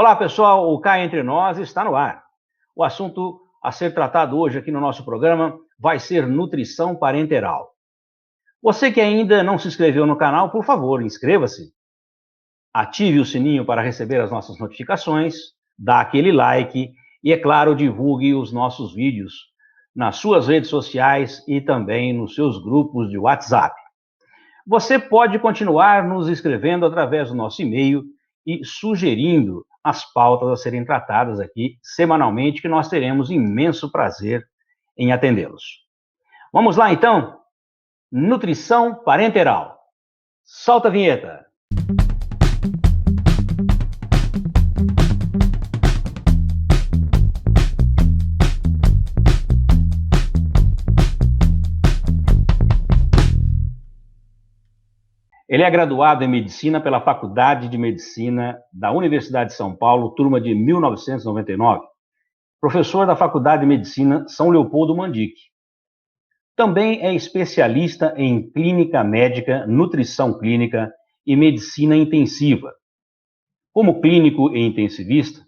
Olá, pessoal, o Cá Entre Nós está no ar. O assunto a ser tratado hoje aqui no nosso programa vai ser nutrição parenteral. Você que ainda não se inscreveu no canal, por favor, inscreva-se. Ative o sininho para receber as nossas notificações, dá aquele like e, é claro, divulgue os nossos vídeos nas suas redes sociais e também nos seus grupos de WhatsApp. Você pode continuar nos escrevendo através do nosso e-mail e sugerindo as pautas a serem tratadas aqui semanalmente, que nós teremos imenso prazer em atendê-los. Vamos lá, então? Nutrição parenteral. Solta a vinheta. Ele é graduado em Medicina pela Faculdade de Medicina da Universidade de São Paulo, turma de 1999. Professor da Faculdade de Medicina São Leopoldo Mandique. Também é especialista em clínica médica, nutrição clínica e medicina intensiva. Como clínico e intensivista,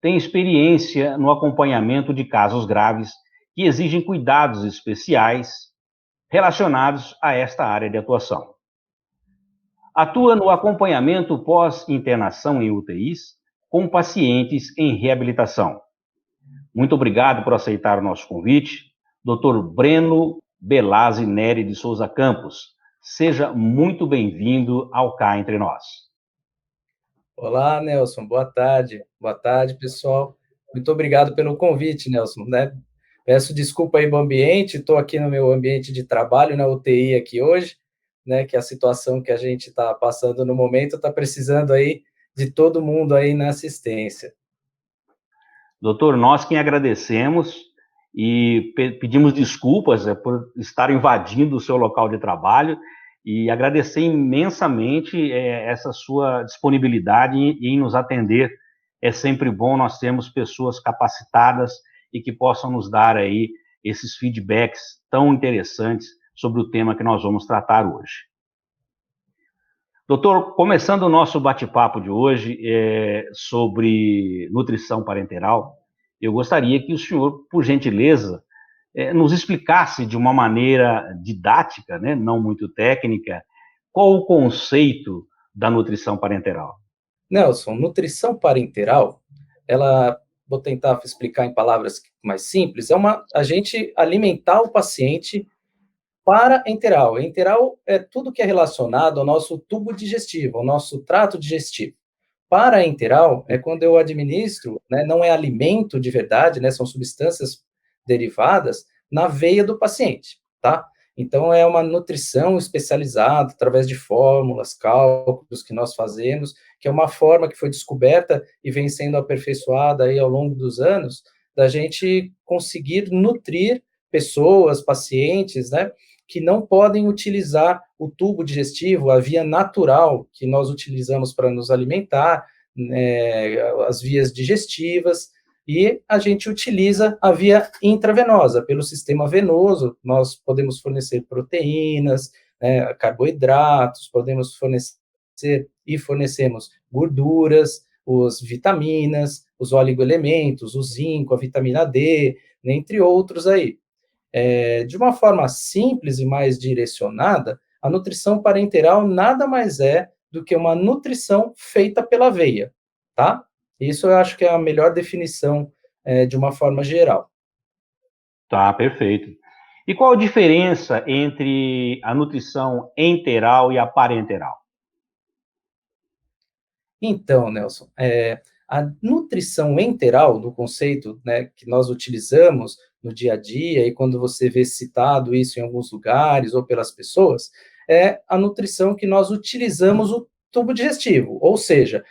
tem experiência no acompanhamento de casos graves que exigem cuidados especiais relacionados a esta área de atuação. Atua no acompanhamento pós-internação em UTIs com pacientes em reabilitação. Muito obrigado por aceitar o nosso convite, Dr. Breno Belazzi Neri de Souza Campos. Seja muito bem-vindo ao Cá Entre Nós. Olá, Nelson. Boa tarde. Boa tarde, pessoal. Muito obrigado pelo convite, Nelson, né? Peço desculpa aí do ambiente, estou aqui no meu ambiente de trabalho, na UTI aqui hoje, né, que a situação que a gente está passando no momento está precisando aí de todo mundo aí na assistência. Doutor, nós quem agradecemos e pedimos desculpas por estar invadindo o seu local de trabalho e agradecer imensamente essa sua disponibilidade em nos atender. É sempre bom nós termos pessoas capacitadas e que possam nos dar aí esses feedbacks tão interessantes sobre o tema que nós vamos tratar hoje. Doutor, começando o nosso bate-papo de hoje sobre nutrição parenteral, eu gostaria que o senhor, por gentileza, nos explicasse de uma maneira didática, né, não muito técnica, qual o conceito da nutrição parenteral. Nelson, nutrição parenteral, vou tentar explicar em palavras mais simples, a gente alimentar o paciente parenteral. Enteral é tudo que é relacionado ao nosso tubo digestivo, ao nosso trato digestivo. Parenteral é quando eu administro, né, não é alimento de verdade, né, são substâncias derivadas na veia do paciente, tá? Então, é uma nutrição especializada, através de fórmulas, cálculos que nós fazemos, que é uma forma que foi descoberta e vem sendo aperfeiçoada aí ao longo dos anos, da gente conseguir nutrir pessoas, pacientes, né, que não podem utilizar o tubo digestivo, a via natural que nós utilizamos para nos alimentar, né, as vias digestivas, e a gente utiliza a via intravenosa, pelo sistema venoso, nós podemos fornecer proteínas, né, carboidratos, podemos fornecer e fornecemos gorduras, as vitaminas, os oligoelementos, o zinco, a vitamina D, entre outros aí. De uma forma simples e mais direcionada, a nutrição parenteral nada mais é do que uma nutrição feita pela veia, tá? Isso eu acho que é a melhor definição de uma forma geral. Tá, perfeito. E qual a diferença entre a nutrição enteral e a parenteral? Então, Nelson, a nutrição enteral, do conceito, né, que nós utilizamos no dia a dia, e quando você vê citado isso em alguns lugares ou pelas pessoas, é a nutrição que nós utilizamos o tubo digestivo, ou seja,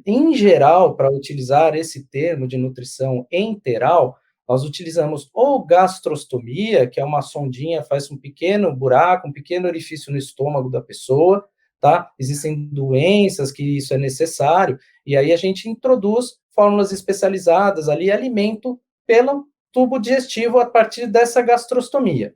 em geral, para utilizar esse termo de nutrição enteral, nós utilizamos ou gastrostomia, que é uma sondinha, faz um pequeno buraco, um pequeno orifício no estômago da pessoa, tá? Existem doenças que isso é necessário, e aí a gente introduz fórmulas especializadas ali, alimento pelo tubo digestivo a partir dessa gastrostomia.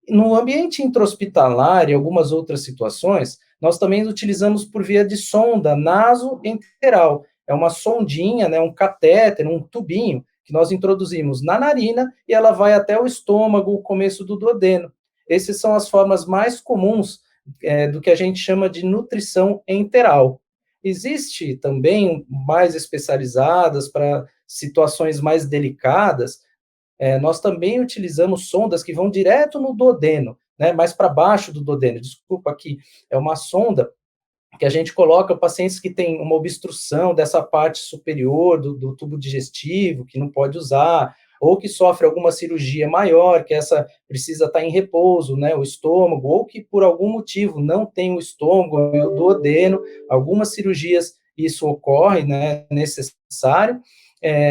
No ambiente intra-hospitalar e algumas outras situações, nós também utilizamos por via de sonda nasoenteral. é uma sondinha, né, um catéter, um tubinho, que nós introduzimos na narina e ela vai até o estômago, o começo do duodeno. Essas são as formas mais comuns do que a gente chama de nutrição enteral. Existe também mais especializadas para situações mais delicadas, nós também utilizamos sondas que vão direto no duodeno, né, mais para baixo do duodeno, desculpa aqui, é uma sonda que a gente coloca pacientes que têm uma obstrução dessa parte superior do tubo digestivo, que não pode usar, ou que sofre alguma cirurgia maior, que essa precisa estar em repouso, né, o estômago, ou que por algum motivo não tem o estômago e o duodeno, algumas cirurgias isso ocorre, né, necessário,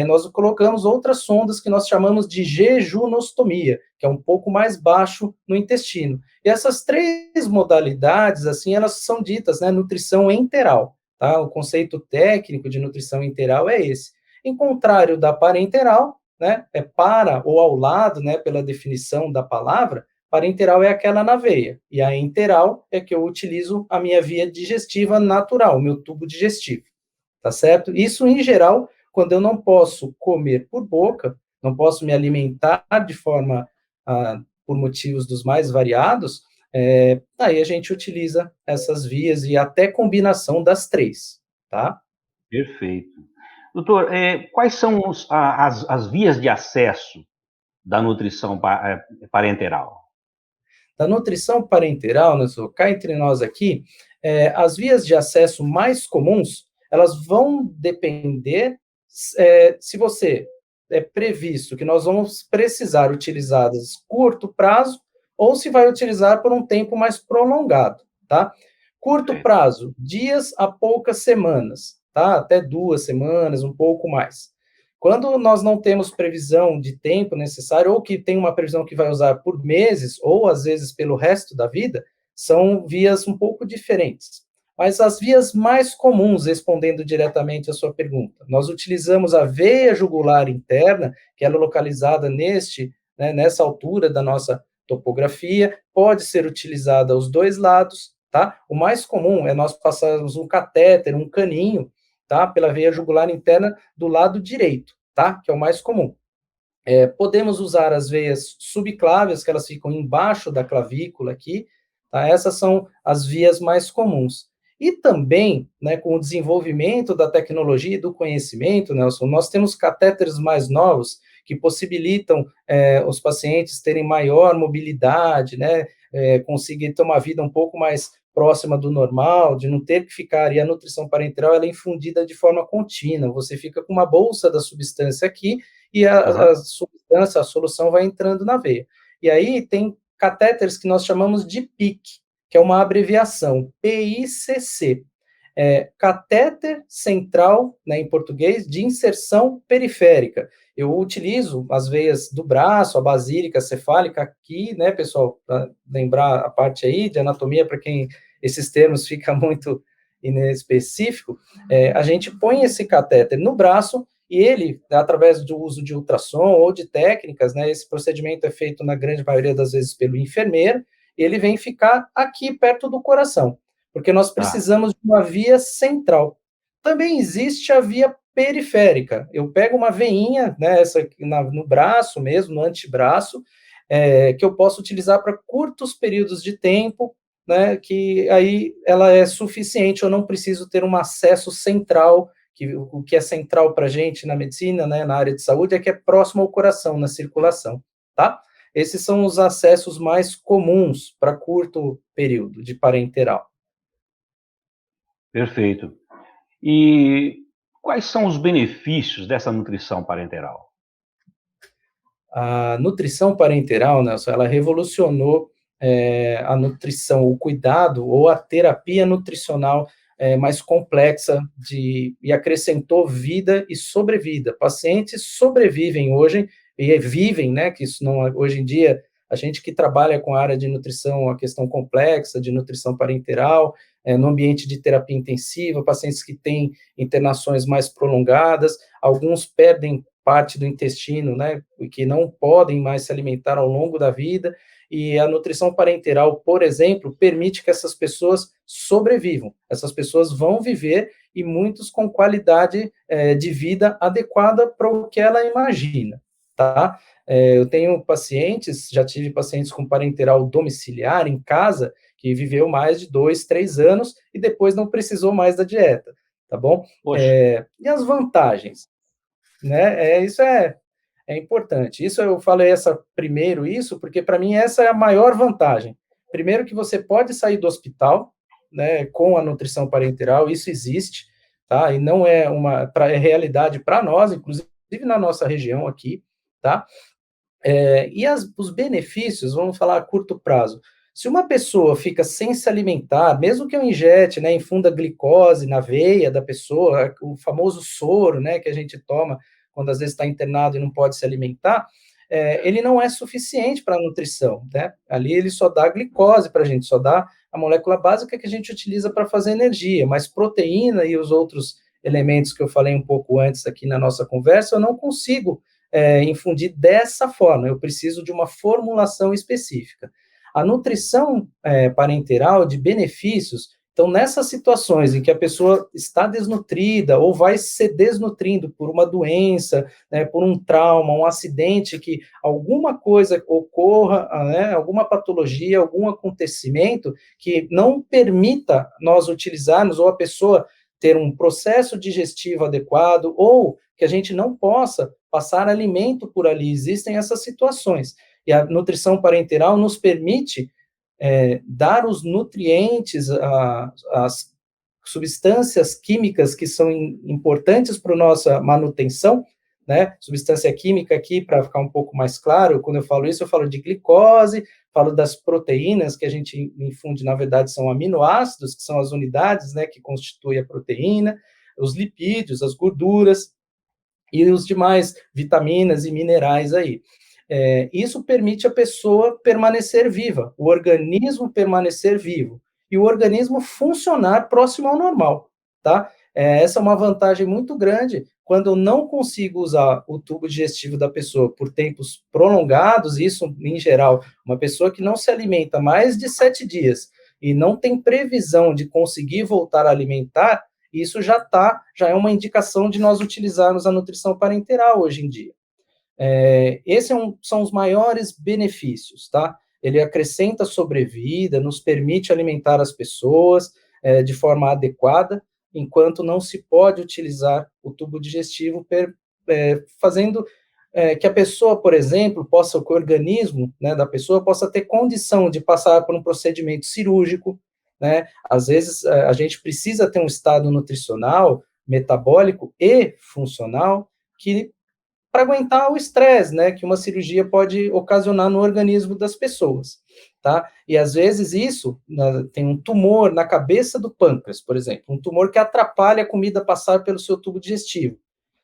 nós colocamos outras sondas que nós chamamos de jejunostomia, que é um pouco mais baixo no intestino. E essas três modalidades, assim, elas são ditas, né, nutrição enteral, tá? O conceito técnico de nutrição enteral é esse. Em contrário da parenteral, né, é para ou ao lado, né, pela definição da palavra, parenteral é aquela na veia, e a enteral é que eu utilizo a minha via digestiva natural, o meu tubo digestivo, tá certo? Isso, em geral, quando eu não posso comer por boca, não posso me alimentar de forma, por motivos dos mais variados, aí a gente utiliza essas vias e até combinação das três, tá? Perfeito. Doutor, quais são as vias de acesso da nutrição parenteral? Da nutrição parenteral, cá entre nós aqui, as vias de acesso mais comuns, elas vão depender se você é previsto que nós vamos precisar utilizá-las curto prazo ou se vai utilizar por um tempo mais prolongado, tá? Curto prazo, dias a poucas semanas, tá? Até 2 semanas, um pouco mais. Quando nós não temos previsão de tempo necessário, ou que tem uma previsão que vai usar por meses, ou às vezes pelo resto da vida, são vias um pouco diferentes. Mas as vias mais comuns, respondendo diretamente à sua pergunta, nós utilizamos a veia jugular interna, que ela é localizada nessa altura da nossa topografia, pode ser utilizada aos dois lados, tá? O mais comum é nós passarmos um catéter, um caninho, tá? Pela veia jugular interna do lado direito, tá? Que é o mais comum. Podemos usar as veias subclávias, que elas ficam embaixo da clavícula aqui, tá? Essas são as vias mais comuns. E também, né, com o desenvolvimento da tecnologia e do conhecimento, Nelson, nós temos catéteres mais novos que possibilitam os pacientes terem maior mobilidade, né, conseguir ter uma vida um pouco mais próxima do normal, de não ter que ficar, e a nutrição parenteral ela é infundida de forma contínua, você fica com uma bolsa da substância aqui, e a substância, a solução vai entrando na veia. E aí tem catéteres que nós chamamos de PIC, que é uma abreviação, PICC, catéter central, né, em português, de inserção periférica. Eu utilizo as veias do braço, a basílica cefálica aqui, né, pessoal, para lembrar a parte aí de anatomia, para quem esses termos ficam muito inespecífico, a gente põe esse catéter no braço e ele, através do uso de ultrassom ou de técnicas, né, esse procedimento é feito na grande maioria das vezes pelo enfermeiro, ele vem ficar aqui perto do coração, porque nós precisamos de uma via central. Também existe a via periférica. Eu pego uma veinha, né, essa no braço mesmo, no antebraço, que eu posso utilizar para curtos períodos de tempo, né, que aí ela é suficiente, eu não preciso ter um acesso central, que o que é central para a gente na medicina, né, na área de saúde, é que é próximo ao coração, na circulação, tá? Esses são os acessos mais comuns para curto período de parenteral. Perfeito. E quais são os benefícios dessa nutrição parenteral? A nutrição parenteral, Nelson, ela revolucionou a nutrição, o cuidado ou a terapia nutricional mais complexa e acrescentou vida e sobrevida. Pacientes sobrevivem hoje e vivem, né, que isso não, hoje em dia, a gente que trabalha com a área de nutrição, a questão complexa de nutrição parenteral, no ambiente de terapia intensiva, pacientes que têm internações mais prolongadas, alguns perdem parte do intestino, né, que não podem mais se alimentar ao longo da vida, E a nutrição parenteral, por exemplo, permite que essas pessoas sobrevivam. Essas pessoas vão viver e muitos com qualidade de vida adequada para o que ela imagina, tá? Eu tenho pacientes, já tive pacientes com parenteral domiciliar em casa, que viveu mais de 2, 3 anos e depois não precisou mais da dieta, tá bom? Poxa, E as vantagens, né? Isso é importante. Isso eu falei primeiro isso, porque para mim essa é a maior vantagem. Primeiro que você pode sair do hospital, né, com a nutrição parenteral, isso existe, tá? E não é é realidade para nós, inclusive na nossa região aqui, tá? E os benefícios, vamos falar a curto prazo. Se uma pessoa fica sem se alimentar, mesmo que eu injete, né, infunda glicose na veia da pessoa, o famoso soro, né, que a gente toma quando às vezes está internado e não pode se alimentar, ele não é suficiente para a nutrição, né? Ali ele só dá glicose para a gente, só dá a molécula básica que a gente utiliza para fazer energia, mas proteína e os outros elementos que eu falei um pouco antes aqui na nossa conversa, eu não consigo infundir dessa forma, eu preciso de uma formulação específica. A nutrição parenteral de benefícios, então, nessas situações em que a pessoa está desnutrida ou vai se desnutrindo por uma doença, né, por um trauma, um acidente, que alguma coisa ocorra, né, alguma patologia, algum acontecimento que não permita nós utilizarmos, ou a pessoa ter um processo digestivo adequado, ou que a gente não possa passar alimento por ali. Existem essas situações. E a nutrição parenteral nos permite dar os nutrientes, as substâncias químicas que são importantes para a nossa manutenção, né? Substância química aqui, para ficar um pouco mais claro, quando eu falo isso, eu falo de glicose, falo das proteínas que a gente infunde, na verdade, são aminoácidos, que são as unidades, né, que constituem a proteína, os lipídios, as gorduras, e os demais vitaminas e minerais aí. Isso permite a pessoa permanecer viva, o organismo permanecer vivo, e o organismo funcionar próximo ao normal, tá? Essa é uma vantagem muito grande quando eu não consigo usar o tubo digestivo da pessoa por tempos prolongados, isso em geral, uma pessoa que não se alimenta mais de 7 dias e não tem previsão de conseguir voltar a alimentar, isso já é uma indicação de nós utilizarmos a nutrição parenteral hoje em dia. Esses são os maiores benefícios, tá? Ele acrescenta sobrevida, nos permite alimentar as pessoas de forma adequada, enquanto não se pode utilizar o tubo digestivo fazendo que a pessoa, por exemplo, que o organismo, né, da pessoa possa ter condição de passar por um procedimento cirúrgico, né? Às vezes a gente precisa ter um estado nutricional, metabólico e funcional que para aguentar o estresse, né, que uma cirurgia pode ocasionar no organismo das pessoas, tá? E às vezes isso, né, tem um tumor na cabeça do pâncreas, por exemplo, um tumor que atrapalha a comida passar pelo seu tubo digestivo.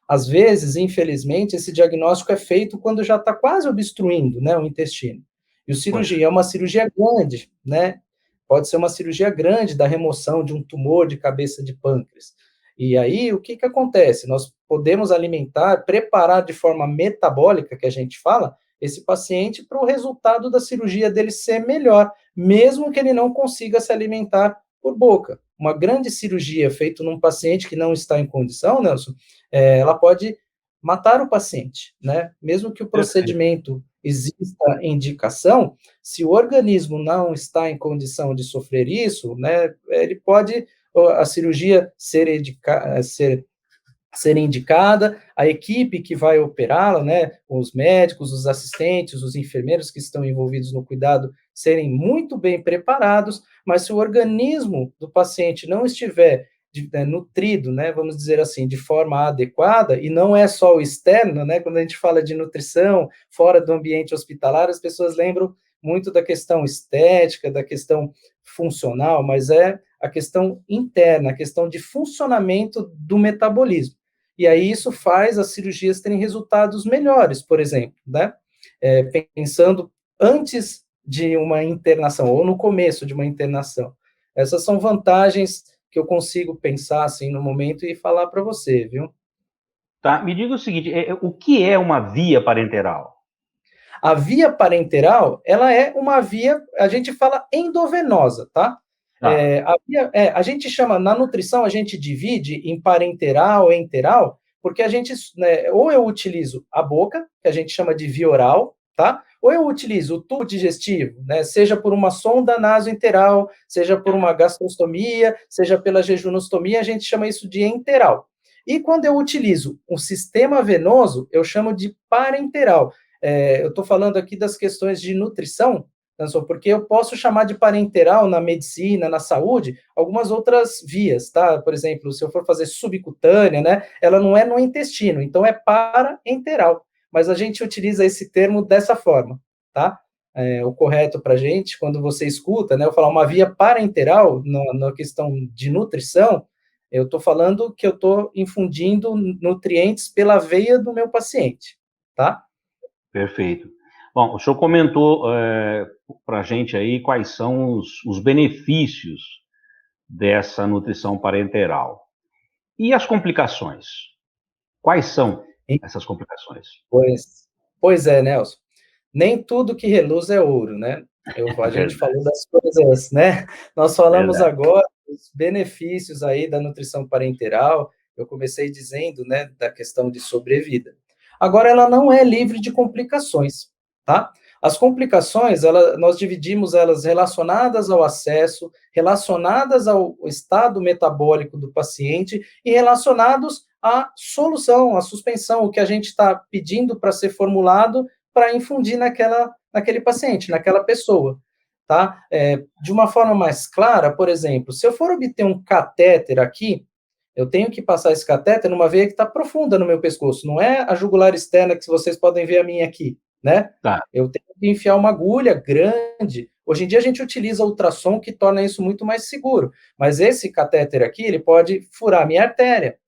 Às vezes, infelizmente, esse diagnóstico é feito quando já está quase obstruindo, né, o intestino. E o poxa. cirurgia é uma cirurgia grande, né? Pode ser uma cirurgia grande da remoção de um tumor de cabeça de pâncreas. E aí, o que acontece? Nós podemos alimentar, preparar de forma metabólica, que a gente fala, esse paciente para o resultado da cirurgia dele ser melhor, mesmo que ele não consiga se alimentar por boca. Uma grande cirurgia feita num paciente que não está em condição, Nelson, ela pode matar o paciente, né? Mesmo que o Perfeito. procedimento exista indicação, se o organismo não está em condição de sofrer isso, né, ele pode a cirurgia ser indicada, a equipe que vai operá-la, né, os médicos, os assistentes, os enfermeiros que estão envolvidos no cuidado, serem muito bem preparados, mas se o organismo do paciente não estiver nutrido, né, vamos dizer assim, de forma adequada, e não é só o externo, né, quando a gente fala de nutrição fora do ambiente hospitalar, as pessoas lembram muito da questão estética, da questão funcional, mas é a questão interna, a questão de funcionamento do metabolismo. E aí isso faz as cirurgias terem resultados melhores, por exemplo, né? Pensando antes de uma internação, ou no começo de uma internação. Essas são vantagens que eu consigo pensar, assim, no momento e falar para você, viu? Tá, me diga o seguinte, o que é uma via parenteral? A via parenteral, ela é uma via, a gente fala endovenosa, tá? A gente chama, na nutrição, a gente divide em parenteral e enteral, porque a gente, né, ou eu utilizo a boca, que a gente chama de via oral, tá? Ou eu utilizo o tubo digestivo, né, seja por uma sonda nasoenteral, seja por uma gastrostomia, seja pela jejunostomia, a gente chama isso de enteral. E quando eu utilizo um sistema venoso, eu chamo de parenteral. Eu estou falando aqui das questões de nutrição, porque eu posso chamar de parenteral na medicina, na saúde, algumas outras vias, tá? Por exemplo, se eu for fazer subcutânea, né, ela não é no intestino, então é parenteral, mas a gente utiliza esse termo dessa forma, tá? O correto para a gente, quando você escuta, né, eu falar uma via parenteral, na questão de nutrição, eu estou falando que eu estou infundindo nutrientes pela veia do meu paciente, tá? Perfeito. Bom, o senhor comentou para a gente aí quais são os benefícios dessa nutrição parenteral. E as complicações? Quais são essas complicações? Pois é, Nelson. Nem tudo que reluz é ouro, né? A gente falou das coisas, né? Nós falamos Verdade. agora dos benefícios aí da nutrição parenteral. Eu comecei dizendo, né, da questão de sobrevida. Agora, ela não é livre de complicações, tá? As complicações, nós dividimos elas relacionadas ao acesso, relacionadas ao estado metabólico do paciente e relacionados à solução, à suspensão, o que a gente está pedindo para ser formulado para infundir naquele paciente, naquela pessoa, tá? De uma forma mais clara, por exemplo, se eu for obter um catéter aqui, eu tenho que passar esse catéter numa veia que está profunda no meu pescoço, não é a jugular externa que vocês podem ver a minha aqui, né? Tá. Eu tenho que enfiar uma agulha grande. Hoje em dia a gente utiliza ultrassom que torna isso muito mais seguro, mas esse catéter aqui, ele pode furar a minha artéria.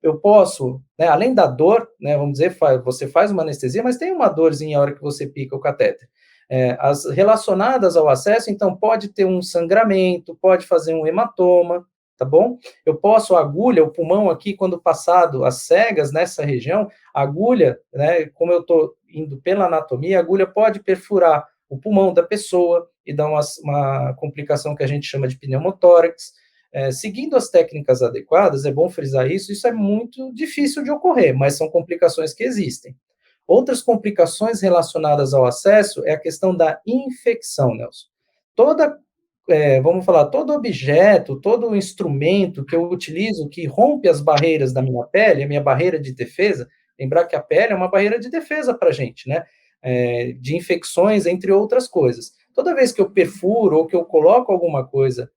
Eu posso, né, além da dor, né, vamos dizer, você faz uma anestesia, mas tem uma dorzinha a hora que você pica o catéter. As relacionadas ao acesso, então, pode ter um sangramento, pode fazer um hematoma, tá bom? Eu posso, a agulha, o pulmão aqui, quando passado as cegas nessa região, a agulha, né, como eu estou indo pela anatomia, a agulha pode perfurar o pulmão da pessoa e dar uma complicação que a gente chama de pneumotórax. Seguindo as técnicas adequadas, é bom frisar isso é muito difícil de ocorrer, mas são complicações que existem. Outras complicações relacionadas ao acesso é a questão da infecção, Nelson. Todo objeto, todo instrumento que eu utilizo que rompe as barreiras da minha pele, a minha barreira de defesa, lembrar que a pele é uma barreira de defesa para a gente, né? De infecções, entre outras coisas. Toda vez que eu perfuro ou que eu coloco alguma coisa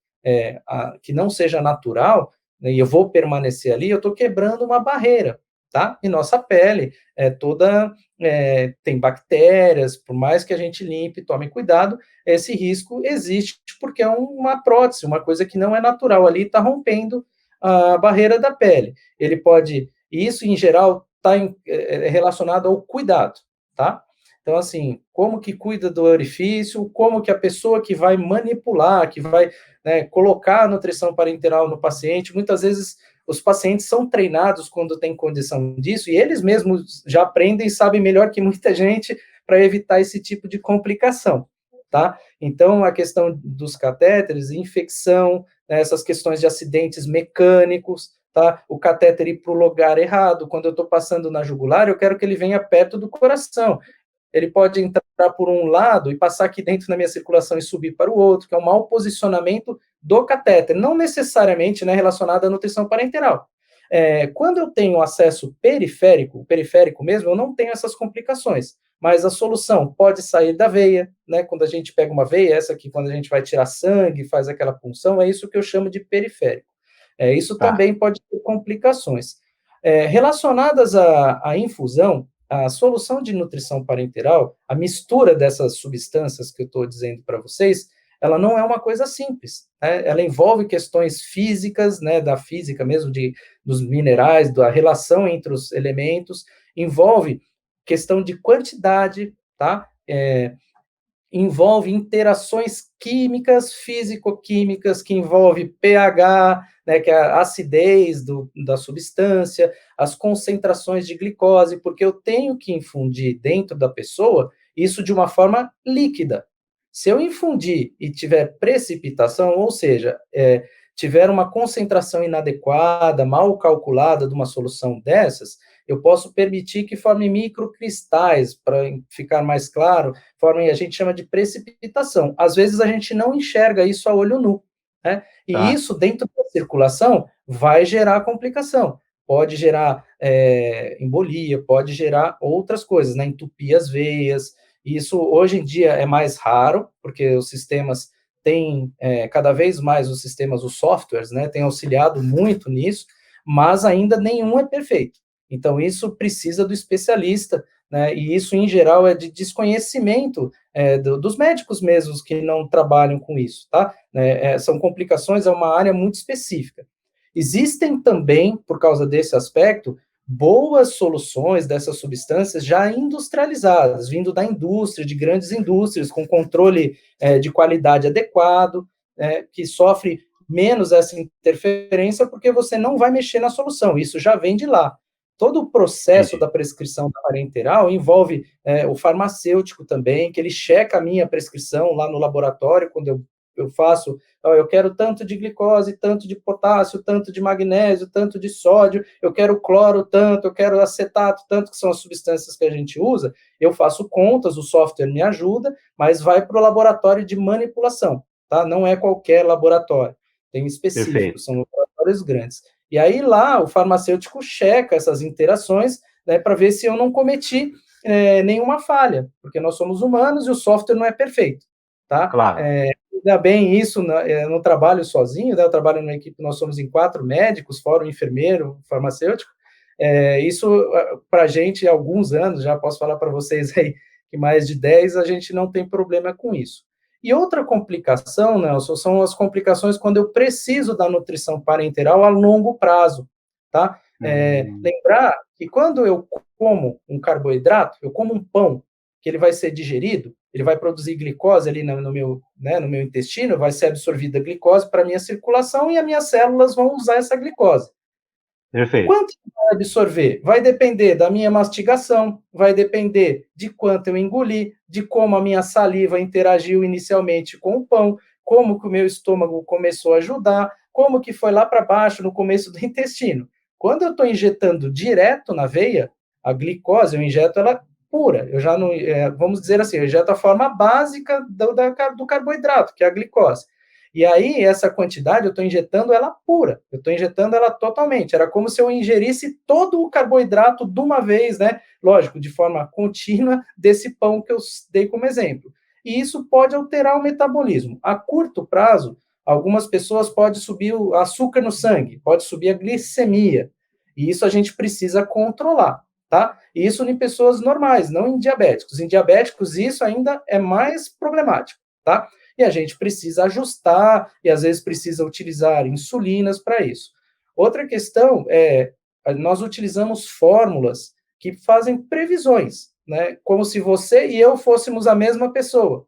que não seja natural, né, e eu vou permanecer ali, eu estou quebrando uma barreira, tá? E nossa pele tem bactérias, por mais que a gente limpe, tome cuidado, esse risco existe porque é uma prótese, uma coisa que não é natural ali, está rompendo a barreira da pele. Isso em geral está relacionado ao cuidado, tá? Então, assim, como que cuida do orifício, como que a pessoa que vai manipular, que vai, né, colocar a nutrição parenteral no paciente, muitas vezes os pacientes são treinados quando tem condição disso, e eles mesmos já aprendem e sabem melhor que muita gente para evitar esse tipo de complicação, tá? Então, a questão dos catéteres, infecção, né, essas questões de acidentes mecânicos, tá? O catéter ir para o lugar errado, quando eu estou passando na jugular, eu quero que ele venha perto do coração. Ele pode entrar por um lado e passar aqui dentro na minha circulação e subir para o outro, que é um mau posicionamento do catéter, não necessariamente, né, relacionado à nutrição parenteral. Quando eu tenho acesso periférico mesmo, eu não tenho essas complicações, mas a solução pode sair da veia, né, quando a gente pega uma veia, essa aqui, quando a gente vai tirar sangue, faz aquela punção, é isso que eu chamo de periférico. Isso Tá. também pode ter complicações. Relacionadas à infusão, a solução de nutrição parenteral, a mistura dessas substâncias que eu estou dizendo para vocês, ela não é uma coisa simples, né? Ela envolve questões físicas, né, da física mesmo, dos minerais, da relação entre os elementos, envolve questão de quantidade, tá? envolve interações químicas, físico-químicas, que envolve pH, né, que é a acidez da substância, as concentrações de glicose, porque eu tenho que infundir dentro da pessoa isso de uma forma líquida. Se eu infundir e tiver precipitação, ou seja, tiver uma concentração inadequada, mal calculada de uma solução dessas, eu posso permitir que forme microcristais, para ficar mais claro, formem, a gente chama de precipitação. Às vezes a gente não enxerga isso a olho nu, né? E isso, dentro da circulação, vai gerar complicação. Pode gerar embolia, pode gerar outras coisas, né? Entupir as veias. Isso, hoje em dia, é mais raro, porque os sistemas têm, cada vez mais os sistemas, os softwares, né, têm auxiliado muito nisso, mas ainda nenhum é perfeito. Então, isso precisa do especialista, né, e isso, em geral, é de desconhecimento dos médicos mesmos que não trabalham com isso, tá? São complicações, é uma área muito específica. Existem também, por causa desse aspecto, boas soluções dessas substâncias já industrializadas, vindo da indústria, de grandes indústrias, com controle de qualidade adequado, que sofre menos essa interferência, porque você não vai mexer na solução, isso já vem de lá. Todo o processo da prescrição da parenteral envolve o farmacêutico também, que ele checa a minha prescrição lá no laboratório, quando eu faço, eu quero tanto de glicose, tanto de potássio, tanto de magnésio, tanto de sódio, eu quero cloro tanto, eu quero acetato tanto, que são as substâncias que a gente usa, eu faço contas, o software me ajuda, mas vai para o laboratório de manipulação, tá? Não é qualquer laboratório, tem específicos, são laboratórios grandes. E aí lá o farmacêutico checa essas interações, né, para ver se eu não cometi nenhuma falha, porque nós somos humanos e o software não é perfeito, tá? Claro. Ainda bem isso, eu não trabalho sozinho, né? Eu trabalho numa equipe, nós somos em 4 médicos, fora o enfermeiro, farmacêutico. Isso, para a gente, há alguns anos, já posso falar para vocês aí, que mais de 10 a gente não tem problema com isso. E outra complicação, Nelson, são as complicações quando eu preciso da nutrição parenteral a longo prazo, tá? Lembrar que quando eu como um carboidrato, eu como um pão, que ele vai ser digerido, ele vai produzir glicose ali no meu intestino, vai ser absorvida a glicose para a minha circulação e as minhas células vão usar essa glicose. Perfeito. Quanto vai absorver? Vai depender da minha mastigação, vai depender de quanto eu engoli, de como a minha saliva interagiu inicialmente com o pão, como que o meu estômago começou a ajudar, como que foi lá para baixo no começo do intestino. Quando eu estou injetando direto na veia, a glicose, eu injeto ela pura. Eu já não, vamos dizer assim, eu injeto a forma básica do carboidrato, que é a glicose. E aí, essa quantidade, eu estou injetando ela pura, eu estou injetando ela totalmente. Era como se eu ingerisse todo o carboidrato de uma vez, né? Lógico, de forma contínua, desse pão que eu dei como exemplo. E isso pode alterar o metabolismo. A curto prazo, algumas pessoas pode subir o açúcar no sangue, pode subir a glicemia. E isso a gente precisa controlar, tá? E isso em pessoas normais, não em diabéticos. Em diabéticos, isso ainda é mais problemático, tá? E a gente precisa ajustar, e às vezes precisa utilizar insulinas para isso. Outra questão é, nós utilizamos fórmulas que fazem previsões, né? Como se você e eu fôssemos a mesma pessoa.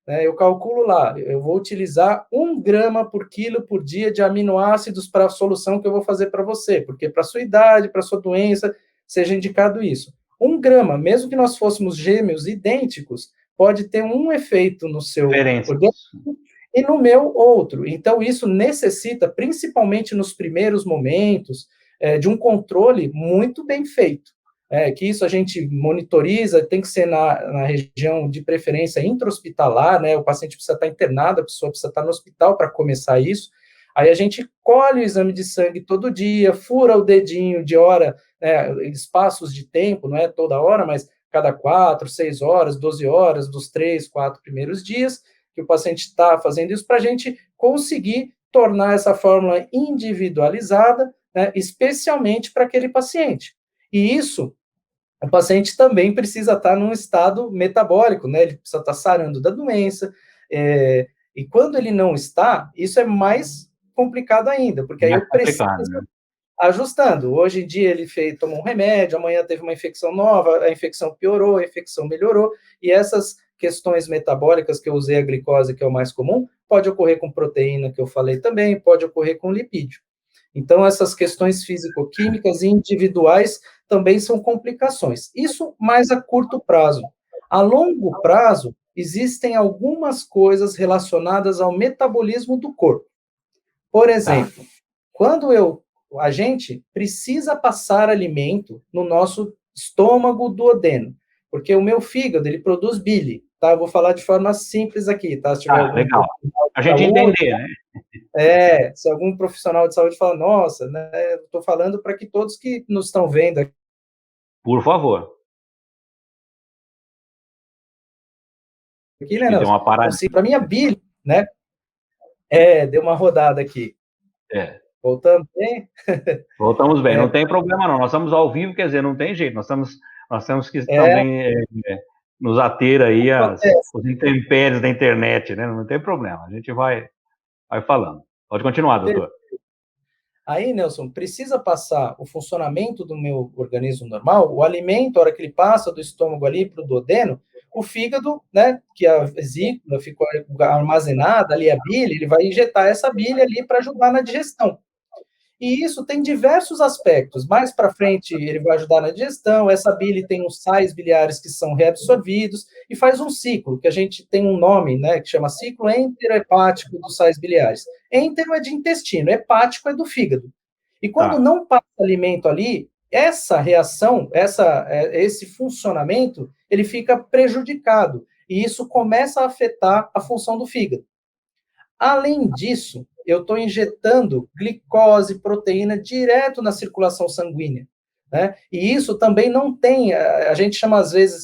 Eu calculo lá, eu vou utilizar 1 grama por quilo por dia de aminoácidos para a solução que eu vou fazer para você, porque para a sua idade, para a sua doença, seja indicado isso. 1 grama, mesmo que nós fôssemos gêmeos idênticos, pode ter um efeito no seu organismo e no meu outro. Então, isso necessita, principalmente nos primeiros momentos, de um controle muito bem feito. Que isso a gente monitoriza, tem que ser na região de preferência intra-hospitalar, né? O paciente precisa estar internado, a pessoa precisa estar no hospital para começar isso. Aí a gente colhe o exame de sangue todo dia, fura o dedinho de hora, espaços de tempo, não é toda hora, mas cada 4, 6 horas, 12 horas, dos 3, 4 primeiros dias, que o paciente está fazendo isso, para a gente conseguir tornar essa fórmula individualizada, né, especialmente para aquele paciente. E isso, o paciente também precisa estar num estado metabólico, né? Ele precisa estar sarando da doença, e quando ele não está, isso é mais complicado ainda, porque aí eu preciso ajustando. Hoje em dia ele tomou um remédio, amanhã teve uma infecção nova, a infecção piorou, a infecção melhorou, e essas questões metabólicas, que eu usei a glicose, que é o mais comum, pode ocorrer com proteína, que eu falei também, pode ocorrer com lipídio. Então, essas questões físico-químicas individuais também são complicações. Isso mais a curto prazo. A longo prazo, existem algumas coisas relacionadas ao metabolismo do corpo. Por exemplo, quando a gente precisa passar alimento no nosso estômago duodeno, porque o meu fígado, ele produz bile, tá? Eu vou falar de forma simples aqui, tá? Se tiver algum legal. A gente entender, né? Se algum profissional de saúde fala, nossa, né, eu estou falando para que todos que nos estão vendo aqui, por favor. Aqui, né, Nelson? Deu uma parada. Então, para mim, a bile, né? Deu uma rodada aqui. Voltamos bem? Voltamos bem, não tem problema não. Nós estamos ao vivo, quer dizer, não tem jeito. Nós temos que também nos ater aí aos intempéries da internet, né? Não tem problema, a gente vai falando. Pode continuar, doutor. Aí, Nelson, precisa passar o funcionamento do meu organismo normal, o alimento, a hora que ele passa do estômago ali para o duodeno, o fígado, né, que a vesícula ficou armazenada ali, a bile, ele vai injetar essa bile ali para ajudar na digestão. E isso tem diversos aspectos. Mais para frente, ele vai ajudar na digestão. Essa bile tem os sais biliares que são reabsorvidos e faz um ciclo, que a gente tem um nome, né, que chama ciclo enterohepático dos sais biliares. Entero é de intestino, hepático é do fígado. E quando não passa alimento ali, essa reação, esse funcionamento, ele fica prejudicado. E isso começa a afetar a função do fígado. Além disso, eu estou injetando glicose, proteína direto na circulação sanguínea, né? E isso também não tem, a gente chama às vezes,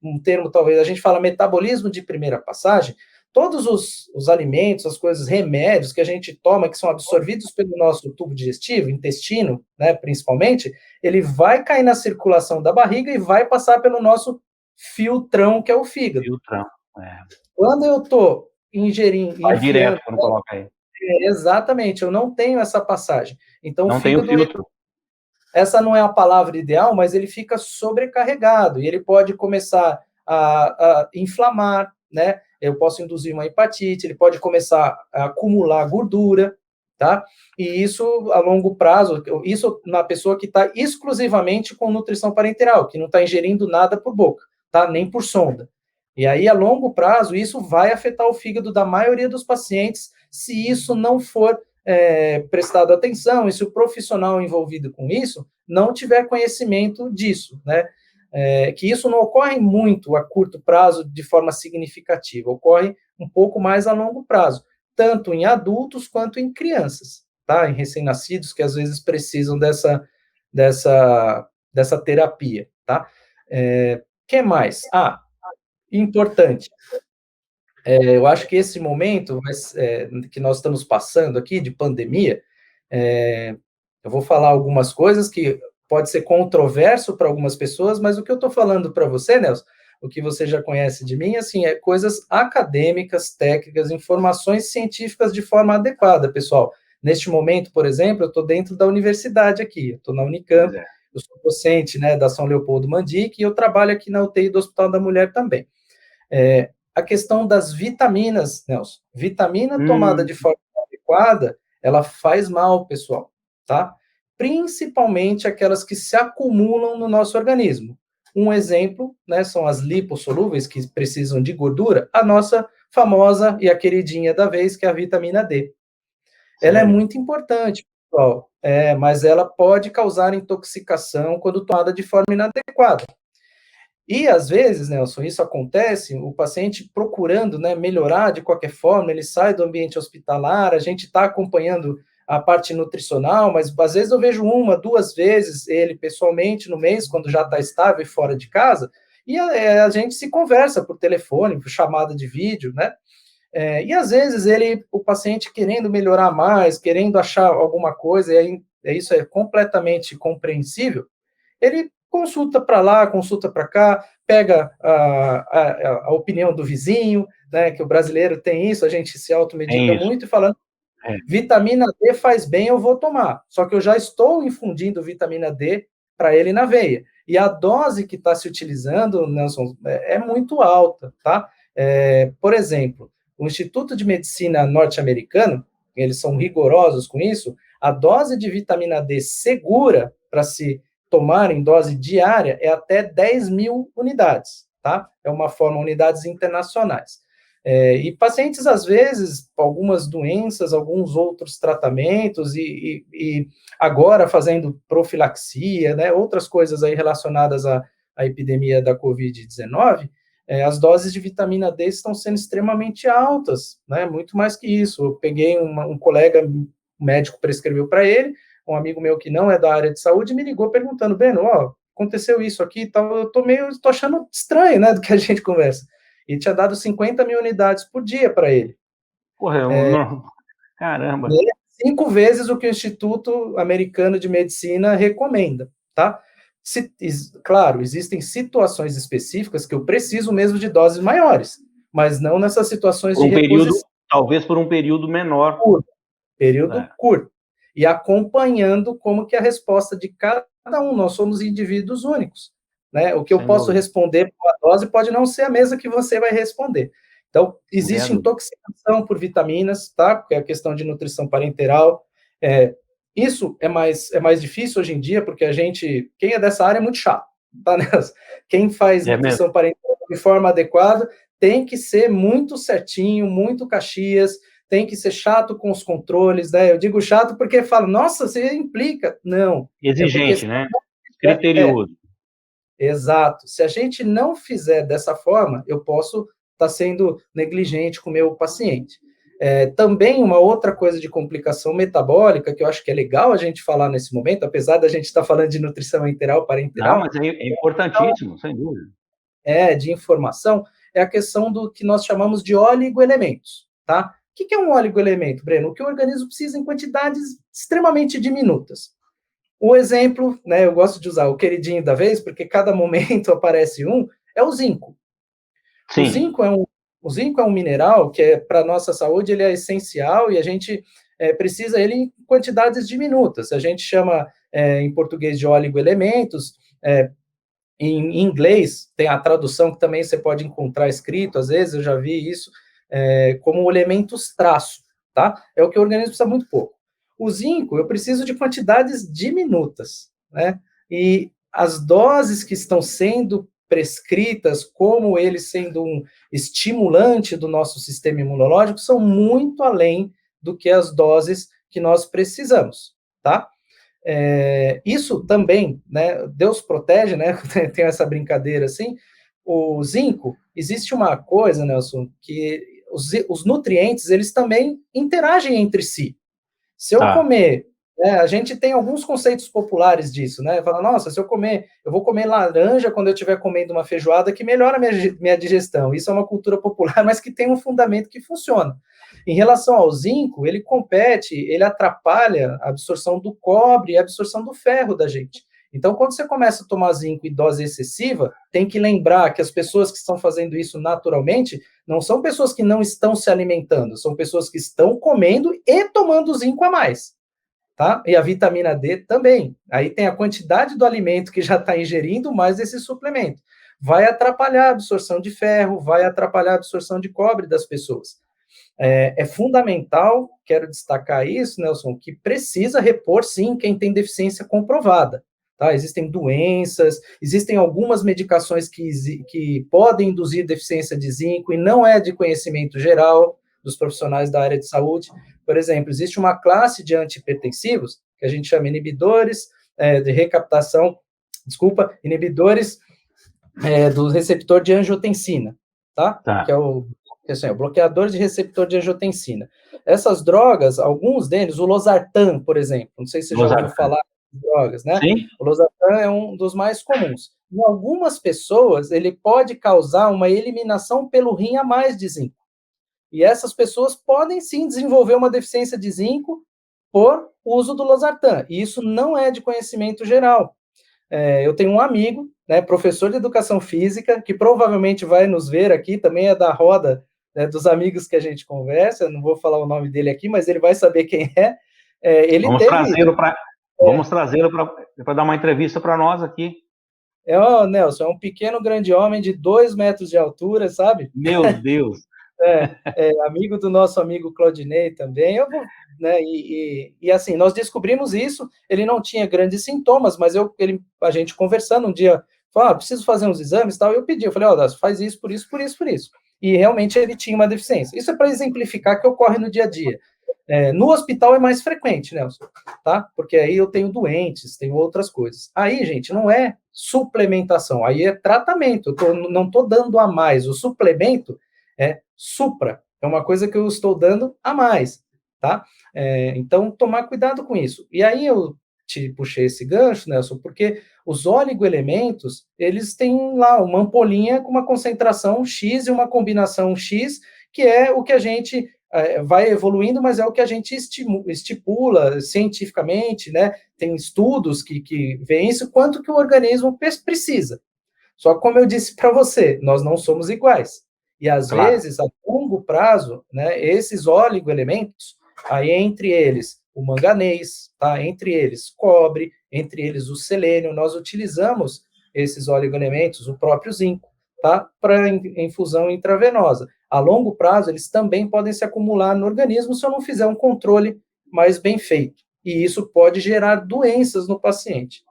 um termo talvez, a gente fala metabolismo de primeira passagem, todos os alimentos, as coisas, remédios que a gente toma, que são absorvidos pelo nosso tubo digestivo, intestino, né, principalmente, ele vai cair na circulação da barriga e vai passar pelo nosso filtrão, que é o fígado. Filtrão, Quando eu estou ingerindo... Vai direto quando coloca aí. Exatamente, eu não tenho essa passagem. Então, não tem o filtro. Essa não é a palavra ideal, mas ele fica sobrecarregado e ele pode começar a inflamar, né? Eu posso induzir uma hepatite, ele pode começar a acumular gordura, tá? E isso a longo prazo, isso na pessoa que está exclusivamente com nutrição parenteral, que não está ingerindo nada por boca, tá? Nem por sonda. E aí, a longo prazo, isso vai afetar o fígado da maioria dos pacientes, se isso não for prestado atenção, e se o profissional envolvido com isso não tiver conhecimento disso, né? Que isso não ocorre muito a curto prazo de forma significativa, ocorre um pouco mais a longo prazo, tanto em adultos quanto em crianças, tá? Em recém-nascidos que às vezes precisam dessa terapia, tá? Que mais? Importante. Eu acho que esse momento que nós estamos passando aqui, de pandemia, eu vou falar algumas coisas que pode ser controverso para algumas pessoas, mas o que eu estou falando para você, Nelson, o que você já conhece de mim, assim, é coisas acadêmicas, técnicas, informações científicas de forma adequada, pessoal. Neste momento, por exemplo, eu estou dentro da universidade aqui, eu estou na Unicamp, eu sou docente, né, da São Leopoldo Mandic, e eu trabalho aqui na UTI do Hospital da Mulher também. A questão das vitaminas, Nelson. Vitamina tomada de forma adequada, ela faz mal, pessoal, tá? Principalmente aquelas que se acumulam no nosso organismo. Um exemplo, né, são as lipossolúveis, que precisam de gordura, a nossa famosa e a queridinha da vez, que é a vitamina D. Ela é muito importante, pessoal, mas ela pode causar intoxicação quando tomada de forma inadequada. E, às vezes, Nelson, isso acontece, o paciente procurando, né, melhorar de qualquer forma, ele sai do ambiente hospitalar, a gente está acompanhando a parte nutricional, mas às vezes eu vejo 1, 2 vezes ele pessoalmente no mês, quando já está estável e fora de casa, e a gente se conversa por telefone, por chamada de vídeo, né? E às vezes o paciente querendo melhorar mais, querendo achar alguma coisa, e aí, isso é completamente compreensível, ele consulta para lá, consulta para cá, pega a opinião do vizinho, né, que o brasileiro tem isso, a gente se automedica muito, e falando, vitamina D faz bem, eu vou tomar. Só que eu já estou infundindo vitamina D para ele na veia. E a dose que está se utilizando, Nelson, é muito alta, tá? Por exemplo, o Instituto de Medicina norte-americano, eles são rigorosos com isso, a dose de vitamina D segura para se tomar em dose diária é até 10 mil unidades, tá? É uma forma, unidades internacionais. E pacientes, às vezes, algumas doenças, alguns outros tratamentos, e agora fazendo profilaxia, né, outras coisas aí relacionadas à epidemia da Covid-19, as doses de vitamina D estão sendo extremamente altas, né, muito mais que isso. Eu peguei um colega, um médico prescreveu para ele, um amigo meu que não é da área de saúde, me ligou perguntando, Beno, aconteceu isso aqui e tal, eu tô achando estranho, né, do que a gente conversa. E tinha dado 50 mil unidades por dia para ele. Porra, caramba. 5 vezes o que o Instituto Americano de Medicina recomenda, tá? Claro, existem situações específicas que eu preciso mesmo de doses maiores, mas não nessas situações de reposição. Talvez por um período menor. Período curto. E acompanhando como que é a resposta de cada um. Nós somos indivíduos únicos, né? O que eu posso responder por uma dose pode não ser a mesma que você vai responder. Então, existe intoxicação por vitaminas, tá? Porque é a questão de nutrição parenteral. Isso é mais difícil hoje em dia, porque quem é dessa área é muito chato, tá, né? Quem faz nutrição parenteral de forma adequada tem que ser muito certinho, muito Caxias, tem que ser chato com os controles, né? Eu digo chato porque falo, nossa, você implica. Não. Exigente, né? Criterioso. Exato. Se a gente não fizer dessa forma, eu posso estar sendo negligente com o meu paciente. Também uma outra coisa de complicação metabólica, que eu acho que é legal a gente falar nesse momento, apesar da gente estar falando de nutrição enteral, parenteral. Não, mas é importantíssimo, sem dúvida. De informação, é a questão do que nós chamamos de oligoelementos, tá? O que é um oligoelemento, Breno? O que o organismo precisa em quantidades extremamente diminutas. O exemplo, né, eu gosto de usar o queridinho da vez, porque cada momento aparece é o zinco. Sim. O zinco é um mineral que, para a nossa saúde, ele é essencial e a gente precisa ele em quantidades diminutas. A gente chama, em português, de oligoelementos. Em inglês, tem a tradução que também você pode encontrar escrito, às vezes, eu já vi isso, como elementos traço, tá? É o que o organismo precisa muito pouco. O zinco, eu preciso de quantidades diminutas, né? E as doses que estão sendo prescritas, como ele sendo um estimulante do nosso sistema imunológico, são muito além do que as doses que nós precisamos, tá? Isso também, né? Deus protege, né? Tem essa brincadeira assim. O zinco, existe uma coisa, Nelson, que os nutrientes, eles também interagem entre si. Se eu comer, a gente tem alguns conceitos populares disso, né? Fala, nossa, se eu vou comer laranja quando eu estiver comendo uma feijoada que melhora a minha digestão. Isso é uma cultura popular, mas que tem um fundamento que funciona. Em relação ao zinco, ele atrapalha a absorção do cobre e a absorção do ferro da gente. Então, quando você começa a tomar zinco em dose excessiva, tem que lembrar que as pessoas que estão fazendo isso naturalmente não são pessoas que não estão se alimentando, são pessoas que estão comendo e tomando zinco a mais, tá? E a vitamina D também. Aí tem a quantidade do alimento que já está ingerindo, mais esse suplemento. Vai atrapalhar a absorção de ferro, vai atrapalhar a absorção de cobre das pessoas. É fundamental, quero destacar isso, Nelson, que precisa repor, sim, quem tem deficiência comprovada. Tá? Existem doenças, existem algumas medicações que podem induzir deficiência de zinco e não é de conhecimento geral dos profissionais da área de saúde. Por exemplo, existe uma classe de antihipertensivos, que a gente chama inibidores de recaptação, inibidores do receptor de angiotensina, tá? Que é o bloqueador de receptor de angiotensina. Essas drogas, alguns deles, o losartan, por exemplo, não sei se você já ouviu falar de drogas, né? Sim. O losartan é um dos mais comuns. Em algumas pessoas, ele pode causar uma eliminação pelo rim a mais de zinco. E essas pessoas podem, sim, desenvolver uma deficiência de zinco por uso do losartan. E isso não é de conhecimento geral. Eu tenho um amigo, né, professor de educação física, que provavelmente vai nos ver aqui, também é da roda, né, dos amigos que a gente conversa, não vou falar o nome dele aqui, mas ele vai saber quem é. Vamos trazê-lo para dar uma entrevista para nós aqui. Nelson, é um pequeno grande homem de 2 metros de altura, sabe? Meu Deus! Amigo do nosso amigo Claudinei também, né, assim, nós descobrimos isso, ele não tinha grandes sintomas, mas a gente conversando um dia, falou, preciso fazer uns exames e tal, eu pedi, eu falei, faz isso, por isso, por isso, por isso. E realmente ele tinha uma deficiência. Isso é para exemplificar que ocorre no dia a dia. No hospital é mais frequente, Nelson, tá? Porque aí eu tenho doentes, tenho outras coisas. Aí, gente, não é suplementação, aí é tratamento, não estou dando a mais, o suplemento é supra, é uma coisa que eu estou dando a mais, tá? Então, tomar cuidado com isso. E aí eu te puxei esse gancho, Nelson, porque os oligoelementos, eles têm lá uma ampolinha com uma concentração X e uma combinação X, que é o que a gente vai evoluindo, mas é o que a gente estipula cientificamente, né? Tem estudos que veem isso, quanto que o organismo precisa. Só que, como eu disse para você, nós não somos iguais. E, às vezes, a longo prazo, né, esses oligoelementos, aí entre eles o manganês, tá? Entre eles cobre, entre eles o selênio, nós utilizamos esses oligoelementos, o próprio zinco, tá? Para infusão intravenosa. A longo prazo, eles também podem se acumular no organismo se eu não fizer um controle mais bem feito. E isso pode gerar doenças no paciente.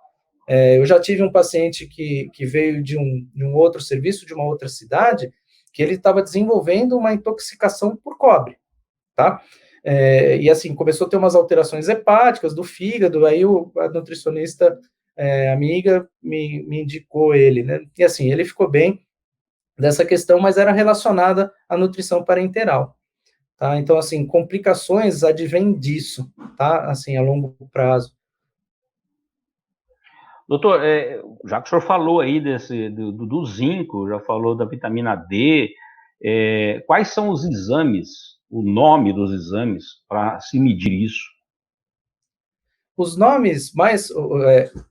Eu já tive um paciente que veio de um outro serviço, de uma outra cidade, que ele estava desenvolvendo uma intoxicação por cobre, tá? E assim, começou a ter umas alterações hepáticas do fígado, aí a nutricionista amiga me indicou ele, né? E assim, ele ficou bem dessa questão, mas era relacionada à nutrição parenteral, tá? Então, assim, complicações advêm disso, tá? Assim, a longo prazo. Doutor, já que o senhor falou aí do zinco, já falou da vitamina D, quais são os exames, o nome dos exames para se medir isso? Os nomes mais,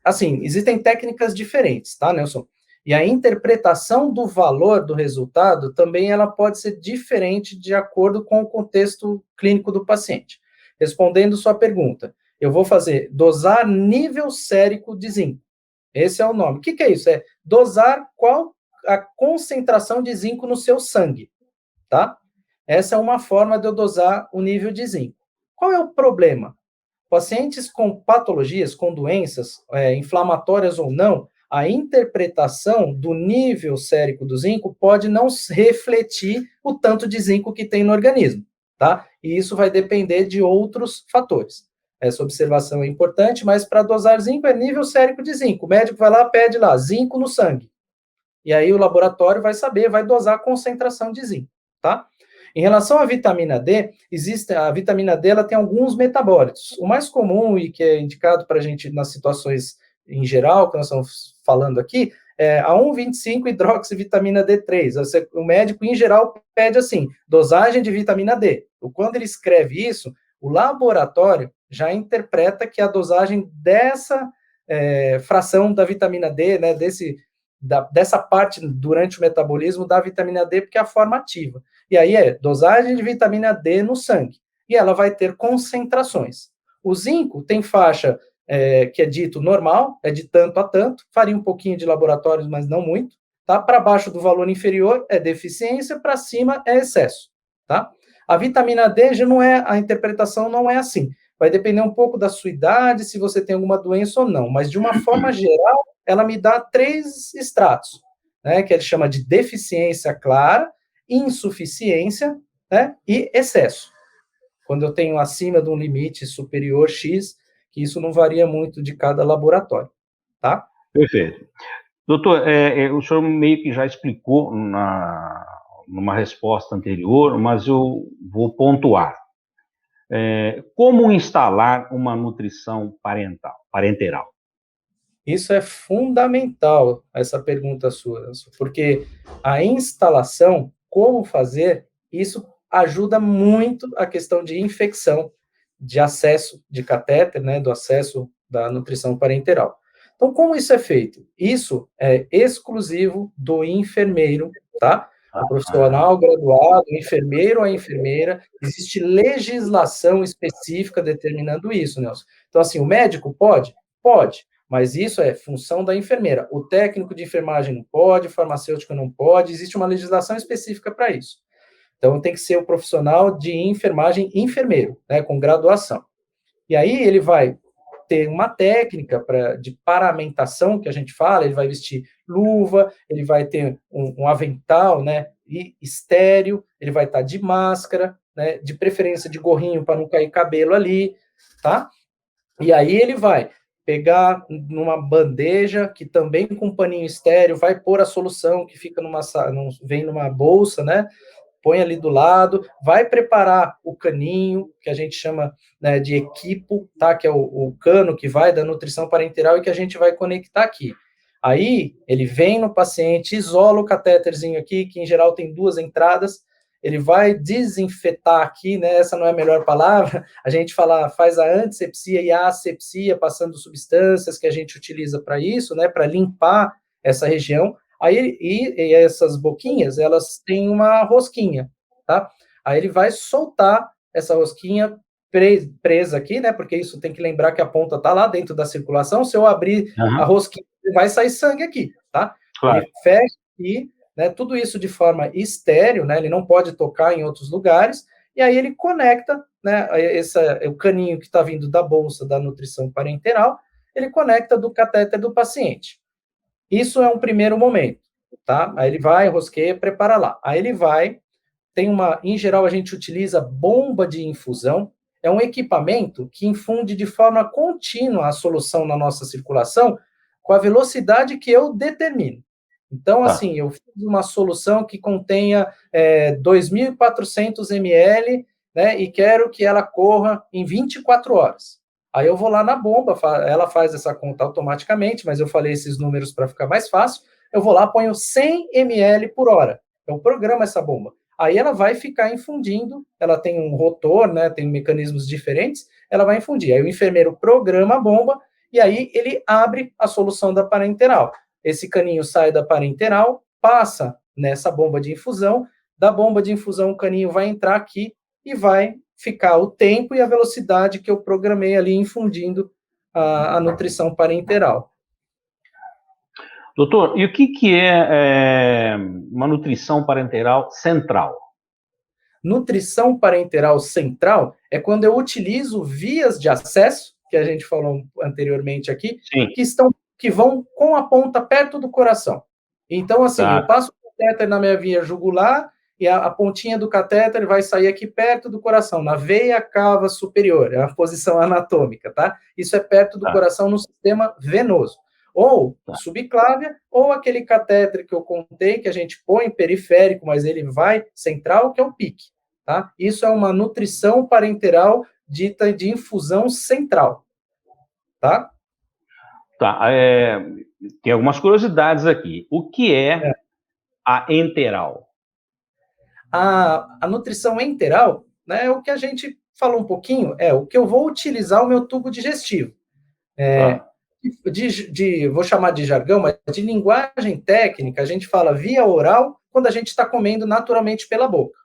assim, existem técnicas diferentes, tá, Nelson? E a interpretação do valor do resultado também ela pode ser diferente de acordo com o contexto clínico do paciente. Respondendo sua pergunta, eu vou fazer dosar nível sérico de zinco. Esse é o nome. O que é isso? É dosar qual a concentração de zinco no seu sangue, tá? Essa é uma forma de eu dosar o nível de zinco. Qual é o problema? Pacientes com patologias, com doenças inflamatórias ou não, a interpretação do nível sérico do zinco pode não refletir o tanto de zinco que tem no organismo, tá? E isso vai depender de outros fatores. Essa observação é importante, mas para dosar zinco é nível sérico de zinco. O médico vai lá, pede lá, zinco no sangue. E aí o laboratório vai saber, vai dosar a concentração de zinco, tá? Em relação à vitamina D, a vitamina D ela tem alguns metabólitos. O mais comum e que é indicado para a gente nas situações em geral, que nós estamos falando aqui, é a 1,25-hidroxivitamina D3. O médico, em geral, pede assim, dosagem de vitamina D. Quando ele escreve isso, o laboratório já interpreta que a dosagem dessa fração da vitamina D, né, dessa parte durante o metabolismo da vitamina D, porque é a forma ativa. E aí dosagem de vitamina D no sangue. E ela vai ter concentrações. O zinco tem faixa que é dito normal, é de tanto a tanto, faria um pouquinho de laboratórios, mas não muito. Tá? Para baixo do valor inferior é deficiência, para cima é excesso. Tá? A vitamina D já não é, a interpretação não é assim. Vai depender um pouco da sua idade, se você tem alguma doença ou não. Mas, de uma forma geral, ela me dá 3 estratos, né, que ele chama de deficiência clara, insuficiência, né, e excesso. Quando eu tenho acima de um limite superior X, que isso não varia muito de cada laboratório, tá? Perfeito. Doutor, o senhor meio que já explicou numa resposta anterior, mas eu vou pontuar. Como instalar uma nutrição parenteral? Isso é fundamental, essa pergunta sua, porque a instalação, como fazer, isso ajuda muito a questão de infecção, de acesso de catéter, né, do acesso da nutrição parenteral. Então, como isso é feito? Isso é exclusivo do enfermeiro, tá? O profissional graduado, o enfermeiro ou a enfermeira, existe legislação específica determinando isso, Nelson. Então, assim, o médico pode? Pode. Mas isso é função da enfermeira. O técnico de enfermagem não pode, o farmacêutico não pode, existe uma legislação específica para isso. Então, tem que ser o profissional de enfermagem enfermeiro, né, com graduação. E aí ele vai ter uma técnica de paramentação, que a gente fala, ele vai vestir luva, ele vai ter um avental, né, e estéreo, ele vai estar de máscara, né, de preferência de gorrinho para não cair cabelo ali, tá? E aí ele vai pegar numa bandeja, que também com paninho estéreo, vai pôr a solução, que fica vem numa bolsa, né, põe ali do lado, vai preparar o caninho, que a gente chama, né, de equipo, tá? Que é o cano que vai da nutrição parenteral e que a gente vai conectar aqui. Aí, ele vem no paciente, isola o catéterzinho aqui, que em geral tem 2 entradas, ele vai desinfetar aqui, né? Essa não é a melhor palavra, a gente faz a antisepsia e a asepsia, passando substâncias que a gente utiliza para isso, né? Para limpar essa região. Aí, e essas boquinhas, elas têm uma rosquinha, tá? Aí ele vai soltar essa rosquinha presa aqui, né? Porque isso tem que lembrar que a ponta tá lá dentro da circulação. Se eu abrir a rosquinha, vai sair sangue aqui, tá? Claro. Ele fecha aqui, né? Tudo isso de forma estéreo, né? Ele não pode tocar em outros lugares. E aí ele conecta, né? O caninho que está vindo da bolsa da nutrição parenteral, ele conecta do catéter do paciente. Isso é um primeiro momento, tá? Aí ele vai, rosqueia, prepara lá. Aí ele vai, em geral a gente utiliza bomba de infusão, é um equipamento que infunde de forma contínua a solução na nossa circulação com a velocidade que eu determino. Então, assim, eu fiz uma solução que contenha 2.400 ml, né, e quero que ela corra em 24 horas. Aí eu vou lá na bomba, ela faz essa conta automaticamente, mas eu falei esses números para ficar mais fácil. Eu vou lá, ponho 100 ml por hora. Eu programo essa bomba. Aí ela vai ficar infundindo, ela tem um rotor, né, tem mecanismos diferentes, ela vai infundir. Aí o enfermeiro programa a bomba e aí ele abre a solução da parenteral. Esse caninho sai da parenteral, passa nessa bomba de infusão, da bomba de infusão o caninho vai entrar aqui e vai ficar o tempo e a velocidade que eu programei ali infundindo a nutrição parenteral. Doutor, e o que é uma nutrição parenteral central? Nutrição parenteral central é quando eu utilizo vias de acesso, que a gente falou anteriormente aqui, que vão com a ponta perto do coração. Então, assim, eu passo o catéter na minha via jugular e a pontinha do catéter vai sair aqui perto do coração, na veia cava superior, é a posição anatômica, tá? Isso é perto do coração no sistema venoso. Ou subclávia, ou aquele catéter que eu contei, que a gente põe periférico, mas ele vai central, que é o PIC, tá? Isso é uma nutrição parenteral dita de infusão central, tá? Tem algumas curiosidades aqui. O que é a enteral? A nutrição enteral, né, é o que a gente falou um pouquinho, é o que eu vou utilizar o meu tubo digestivo. Vou chamar de jargão, mas de linguagem técnica, a gente fala via oral quando a gente está comendo naturalmente pela boca.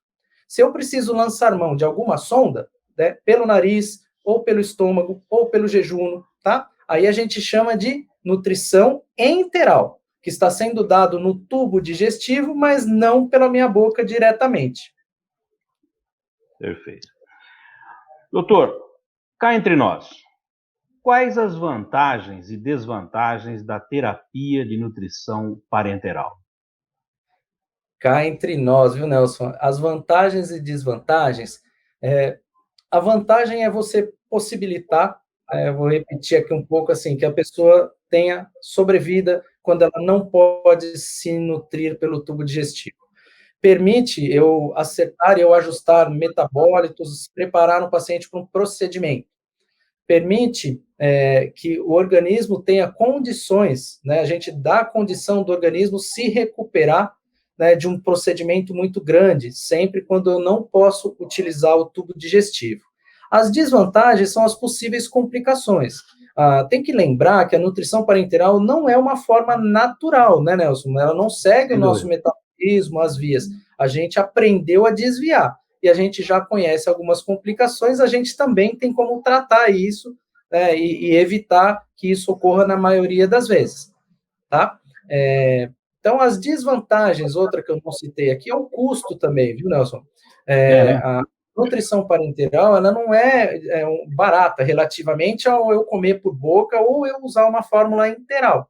Se eu preciso lançar mão de alguma sonda, né, pelo nariz, ou pelo estômago, ou pelo jejum, tá? Aí a gente chama de nutrição enteral, que está sendo dado no tubo digestivo, mas não pela minha boca diretamente. Perfeito. Doutor, cá entre nós, quais as vantagens e desvantagens da terapia de nutrição parenteral? Cá entre nós, viu, Nelson? As vantagens e desvantagens, a vantagem é você possibilitar, vou repetir aqui um pouco assim, que a pessoa tenha sobrevida quando ela não pode se nutrir pelo tubo digestivo. Permite eu acertar e eu ajustar metabólitos, preparar um paciente para um procedimento. Permite que o organismo tenha condições, né, a gente dá a condição do organismo se recuperar, né, de um procedimento muito grande, sempre quando eu não posso utilizar o tubo digestivo. As desvantagens são as possíveis complicações. Tem que lembrar que a nutrição parenteral não é uma forma natural, né, Nelson? Ela não segue o nosso metabolismo, as vias. A gente aprendeu a desviar. E a gente já conhece algumas complicações, a gente também tem como tratar isso, né, e evitar que isso ocorra na maioria das vezes, tá? Então, as desvantagens, outra que eu não citei aqui, é o custo também, viu, Nelson? Né? A nutrição parenteral, ela não barata relativamente ao eu comer por boca ou eu usar uma fórmula integral,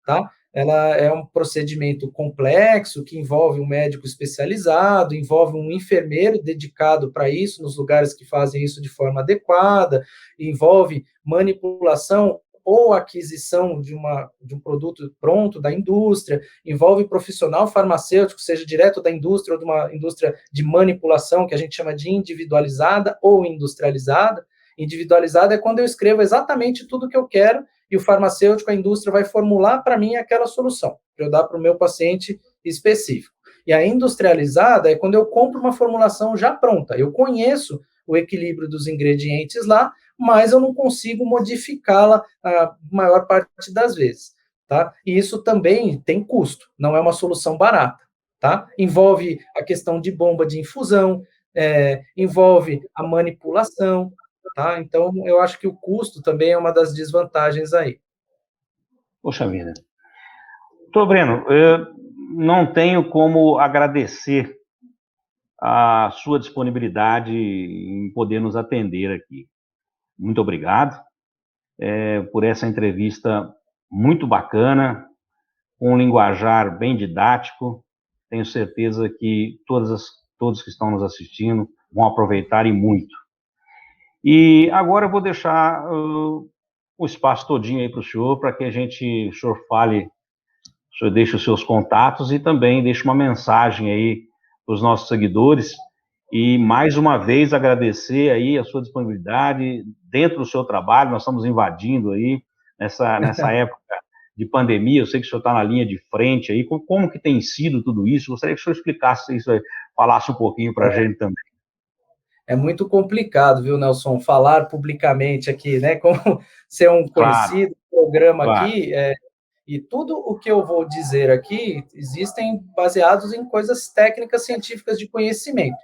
tá? Ela é um procedimento complexo que envolve um médico especializado, envolve um enfermeiro dedicado para isso, nos lugares que fazem isso de forma adequada, envolve manipulação ou aquisição de um produto pronto da indústria, envolve profissional farmacêutico, seja direto da indústria ou de uma indústria de manipulação, que a gente chama de individualizada ou industrializada. Individualizada é quando eu escrevo exatamente tudo que eu quero e o farmacêutico, a indústria, vai formular para mim aquela solução, para eu dar para o meu paciente específico. E a industrializada é quando eu compro uma formulação já pronta. Eu conheço o equilíbrio dos ingredientes lá, mas eu não consigo modificá-la a maior parte das vezes, tá? E isso também tem custo, não é uma solução barata, tá? Envolve a questão de bomba de infusão, envolve a manipulação, tá? Então, eu acho que o custo também é uma das desvantagens aí. Poxa vida. Doutor Breno, eu não tenho como agradecer a sua disponibilidade em poder nos atender aqui. Muito obrigado por essa entrevista muito bacana, com um linguajar bem didático. Tenho certeza que todos que estão nos assistindo vão aproveitar e muito. E agora eu vou deixar o espaço todinho aí para o senhor, para que o senhor fale, o senhor deixe os seus contatos e também deixe uma mensagem aí para os nossos seguidores. E mais uma vez agradecer aí a sua disponibilidade dentro do seu trabalho. Nós estamos invadindo aí nessa época de pandemia. Eu sei que o senhor está na linha de frente aí. Como que tem sido tudo isso? Gostaria que o senhor explicasse isso aí, falasse um pouquinho para a gente também. É muito complicado, viu, Nelson, falar publicamente aqui, né? Como ser um conhecido programa aqui, e tudo o que eu vou dizer aqui existem baseados em coisas técnicas científicas de conhecimento.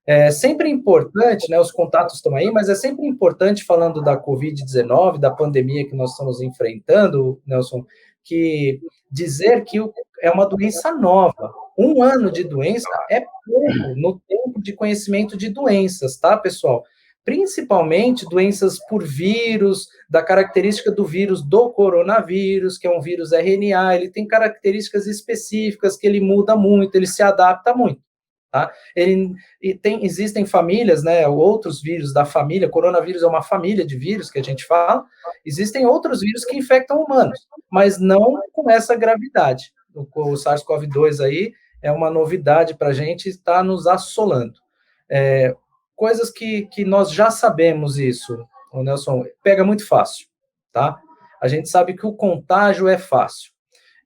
É sempre importante, né? Os contatos estão aí, mas é sempre importante, falando da Covid-19, da pandemia que nós estamos enfrentando, Nelson, que dizer que é uma doença nova. 1 ano de doença é pouco no tempo de conhecimento de doenças, tá, pessoal? Principalmente doenças por vírus, da característica do vírus do coronavírus, que é um vírus RNA, ele tem características específicas que ele muda muito, ele se adapta muito. Tá? Existem famílias, né, outros vírus da família, coronavírus é uma família de vírus que a gente fala, existem outros vírus que infectam humanos, mas não com essa gravidade. O SARS-CoV-2 aí é uma novidade para a gente, está nos assolando. Coisas que nós já sabemos isso, o Nelson, pega muito fácil, tá? A gente sabe que o contágio é fácil.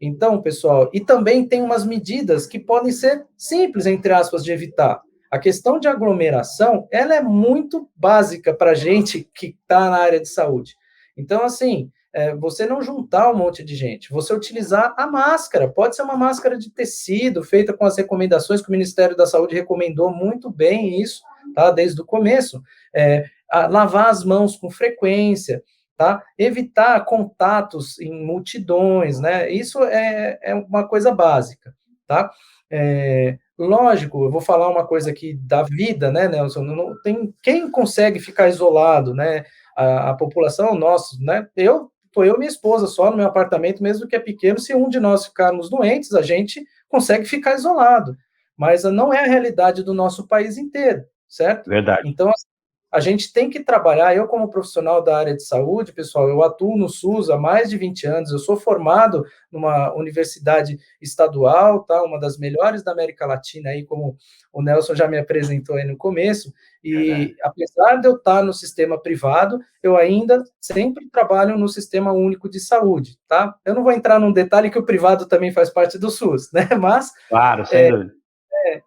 Então, pessoal, e também tem umas medidas que podem ser simples, entre aspas, de evitar. A questão de aglomeração, ela é muito básica para a gente que está na área de saúde. Então, assim, você não juntar um monte de gente, você utilizar a máscara, pode ser uma máscara de tecido, feita com as recomendações que o Ministério da Saúde recomendou muito bem isso, tá? Desde o começo. Lavar as mãos com frequência, tá? Evitar contatos em multidões, né? Isso é uma coisa básica, tá? Lógico, eu vou falar uma coisa aqui da vida, né, Nelson? Não tem quem consegue ficar isolado, né? A população, nós, né? Eu e minha esposa só no meu apartamento, mesmo que é pequeno. Se um de nós ficarmos doentes, a gente consegue ficar isolado, mas não é a realidade do nosso país inteiro, certo? Verdade. Então, a gente tem que trabalhar. Eu, como profissional da área de saúde, pessoal, eu atuo no SUS há mais de 20 anos, eu sou formado numa universidade estadual, tá? Uma das melhores da América Latina, aí, como o Nelson já me apresentou aí no começo, e apesar de eu estar no sistema privado, eu ainda sempre trabalho no Sistema Único de Saúde, tá? Eu não vou entrar num detalhe que o privado também faz parte do SUS, né? Mas... Claro, sem dúvida.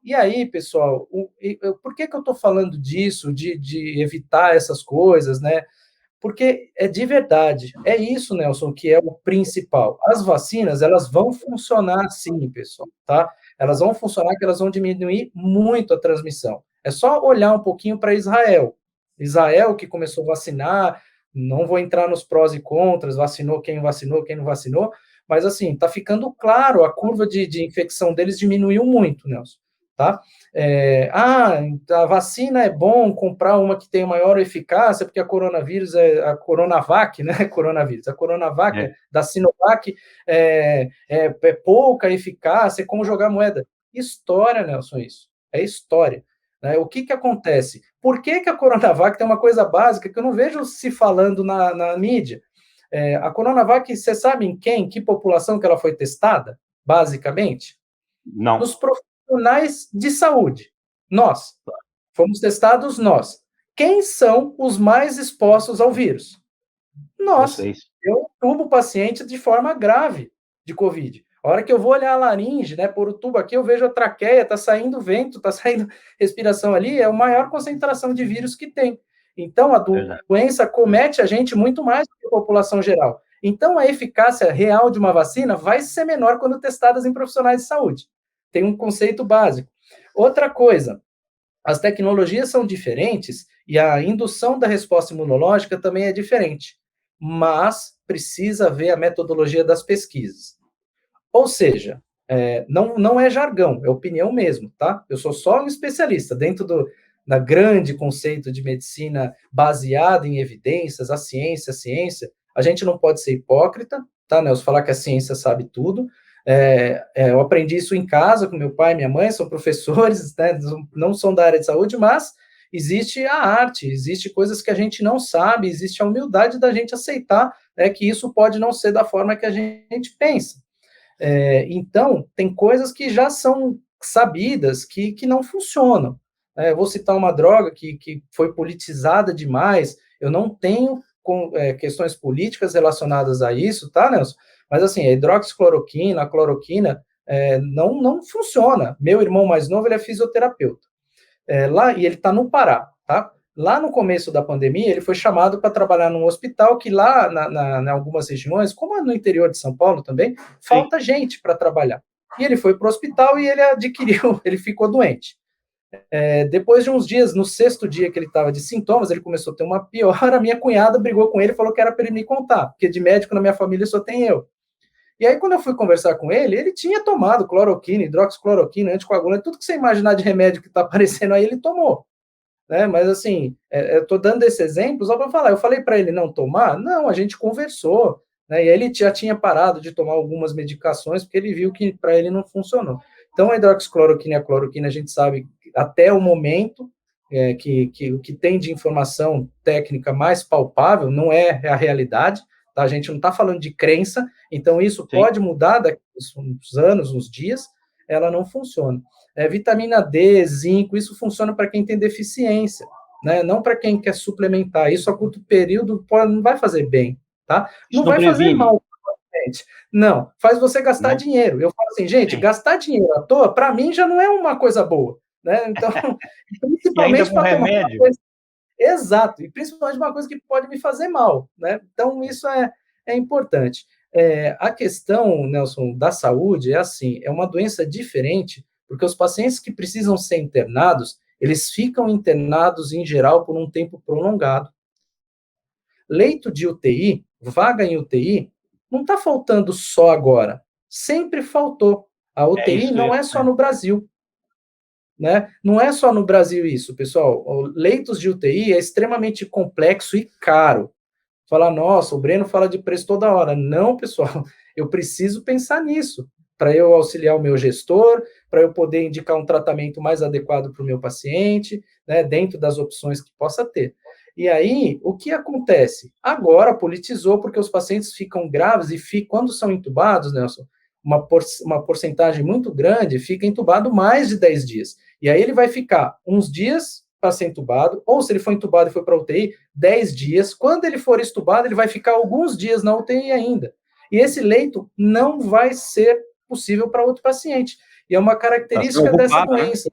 E aí, pessoal, por que eu estou falando disso, de evitar essas coisas, né? Porque é de verdade, é isso, Nelson, que é o principal. As vacinas, elas vão funcionar sim, pessoal, tá? Elas vão funcionar, que elas vão diminuir muito a transmissão. É só olhar um pouquinho para Israel. Israel, que começou a vacinar Não vou entrar nos prós e contras, vacinou, quem não vacinou, mas assim, está ficando claro, a curva de infecção deles diminuiu muito, Nelson, tá? A vacina é bom comprar uma que tem maior eficácia, porque a coronavírus a Coronavac, né? Coronavírus, a Coronavac da Sinovac é pouca eficácia, é como jogar moeda. História, Nelson, isso. É história. Né? O que acontece? Por que a Coronavac tem uma coisa básica que eu não vejo se falando na mídia? A Coronavac, você sabe em que população que ela foi testada, basicamente? Não. Nos profissionais de saúde. Nós. Fomos testados nós. Quem são os mais expostos ao vírus? Nós. Vocês. Eu tubo o paciente de forma grave de Covid. A hora que eu vou olhar a laringe, né, pôr o tubo aqui, eu vejo a traqueia, tá saindo vento, tá saindo respiração ali, é a maior concentração de vírus que tem. Então, a doença comete a gente muito mais do que a população geral. Então, a eficácia real de uma vacina vai ser menor quando testadas em profissionais de saúde. Tem um conceito básico. Outra coisa, as tecnologias são diferentes e a indução da resposta imunológica também é diferente, mas precisa ver a metodologia das pesquisas. Ou seja, não é jargão, é opinião mesmo, tá? Eu sou só um especialista dentro da grande conceito de medicina baseada em evidências, a ciência, a gente não pode ser hipócrita, tá, Nelson? Falar que a ciência sabe tudo. Eu aprendi isso em casa com meu pai e minha mãe, são professores, né, não são da área de saúde, mas existe a arte, existe coisas que a gente não sabe, existe a humildade da gente aceitar, né, que isso pode não ser da forma que a gente pensa. Então, tem coisas que já são sabidas que não funcionam. Eu vou citar uma droga que foi politizada demais, eu não tenho questões políticas relacionadas a isso, tá, Nelson? Mas, assim, a hidroxicloroquina, a cloroquina, não funciona. Meu irmão mais novo, ele é fisioterapeuta. E ele está no Pará, tá? Lá no começo da pandemia, ele foi chamado para trabalhar num hospital que lá, em algumas regiões, como no interior de São Paulo também, falta gente para trabalhar. E ele foi para o hospital e ele adquiriu, ele ficou doente. Depois de uns dias, no 6º dia que ele estava de sintomas, ele começou a ter uma piora, a minha cunhada brigou com ele e falou que era para ele me contar, porque de médico na minha família só tem eu. E aí, quando eu fui conversar com ele, ele tinha tomado cloroquina, hidroxicloroquina, anticoagulante, tudo que você imaginar de remédio que está aparecendo aí, ele tomou. Né? Mas, assim, eu estou dando esse exemplo só para falar. Eu falei para ele não tomar? Não, a gente conversou. Né? E ele já tinha parado de tomar algumas medicações, porque ele viu que para ele não funcionou. Então, a hidroxicloroquina e a cloroquina, a gente sabe, até o momento, que o que tem de informação técnica mais palpável não é a realidade. Tá? A gente não está falando de crença, então isso pode mudar daqui a uns anos, uns dias, ela não funciona. Vitamina D, zinco, isso funciona para quem tem deficiência, né? Não para quem quer suplementar. Isso a curto período não vai fazer bem, tá? Não vai fazer mal, gente. Não, faz você gastar dinheiro. Eu falo assim, gente, gastar dinheiro à toa, para mim, já não é uma coisa boa, né? Então, principalmente para tomar uma coisa. Exato, e principalmente uma coisa que pode me fazer mal, né? Então, isso é importante. A questão, Nelson, da saúde é assim, é uma doença diferente, porque os pacientes que precisam ser internados, eles ficam internados, em geral, por um tempo prolongado. Leito de UTI, vaga em UTI, não está faltando só agora, sempre faltou. A UTI não é só no Brasil. Né? Não é só no Brasil isso, pessoal. Leitos de UTI é extremamente complexo e caro. Falar, nossa, o Breno fala de preço toda hora. Não, pessoal, eu preciso pensar nisso para eu auxiliar o meu gestor, para eu poder indicar um tratamento mais adequado para o meu paciente, né, dentro das opções que possa ter. E aí, o que acontece? Agora politizou porque os pacientes ficam graves e quando são intubados, Nelson, uma porcentagem muito grande fica entubado mais de 10 dias. E aí ele vai ficar uns dias para ser entubado, ou se ele for entubado e for para UTI, 10 dias. Quando ele for estubado, ele vai ficar alguns dias na UTI ainda. E esse leito não vai ser possível para outro paciente. E é uma característica dessa doença.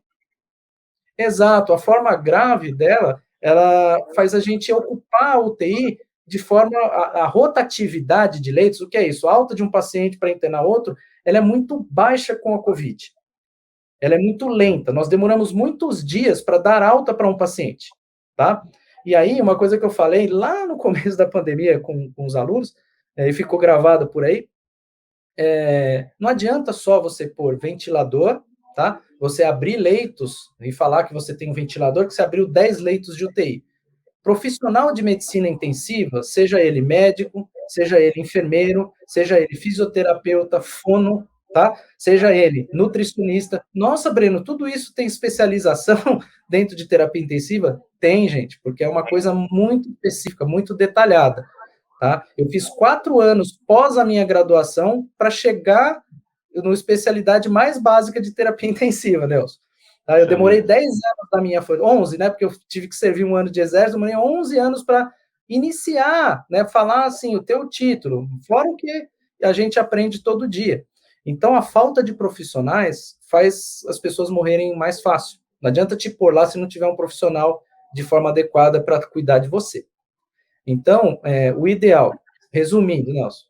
Né? Exato, a forma grave dela, ela faz a gente ocupar a UTI de forma, a rotatividade de leitos, o que é isso? A alta de um paciente para internar outro, ela é muito baixa com a COVID. Ela é muito lenta. Nós demoramos muitos dias para dar alta para um paciente, tá? E aí, uma coisa que eu falei lá no começo da pandemia com os alunos, e ficou gravado por aí, não adianta só você pôr ventilador, tá? Você abrir leitos e falar que você tem um ventilador, que você abriu 10 leitos de UTI. Profissional de medicina intensiva, seja ele médico, seja ele enfermeiro, seja ele fisioterapeuta, fono, tá? Seja ele nutricionista. Nossa, Breno, tudo isso tem especialização dentro de terapia intensiva? Tem, gente, porque é uma coisa muito específica, muito detalhada, tá? Eu fiz 4 anos pós a minha graduação para chegar na especialidade mais básica de terapia intensiva, Nelson. Tá? Eu demorei 10 anos da minha, 11, né? Porque eu tive que servir um ano de exército, demorei 11 anos para iniciar, né? Falar assim, o teu título, fora o que a gente aprende todo dia. Então, a falta de profissionais faz as pessoas morrerem mais fácil. Não adianta te pôr lá se não tiver um profissional de forma adequada para cuidar de você. Então, o ideal, resumindo, Nelson,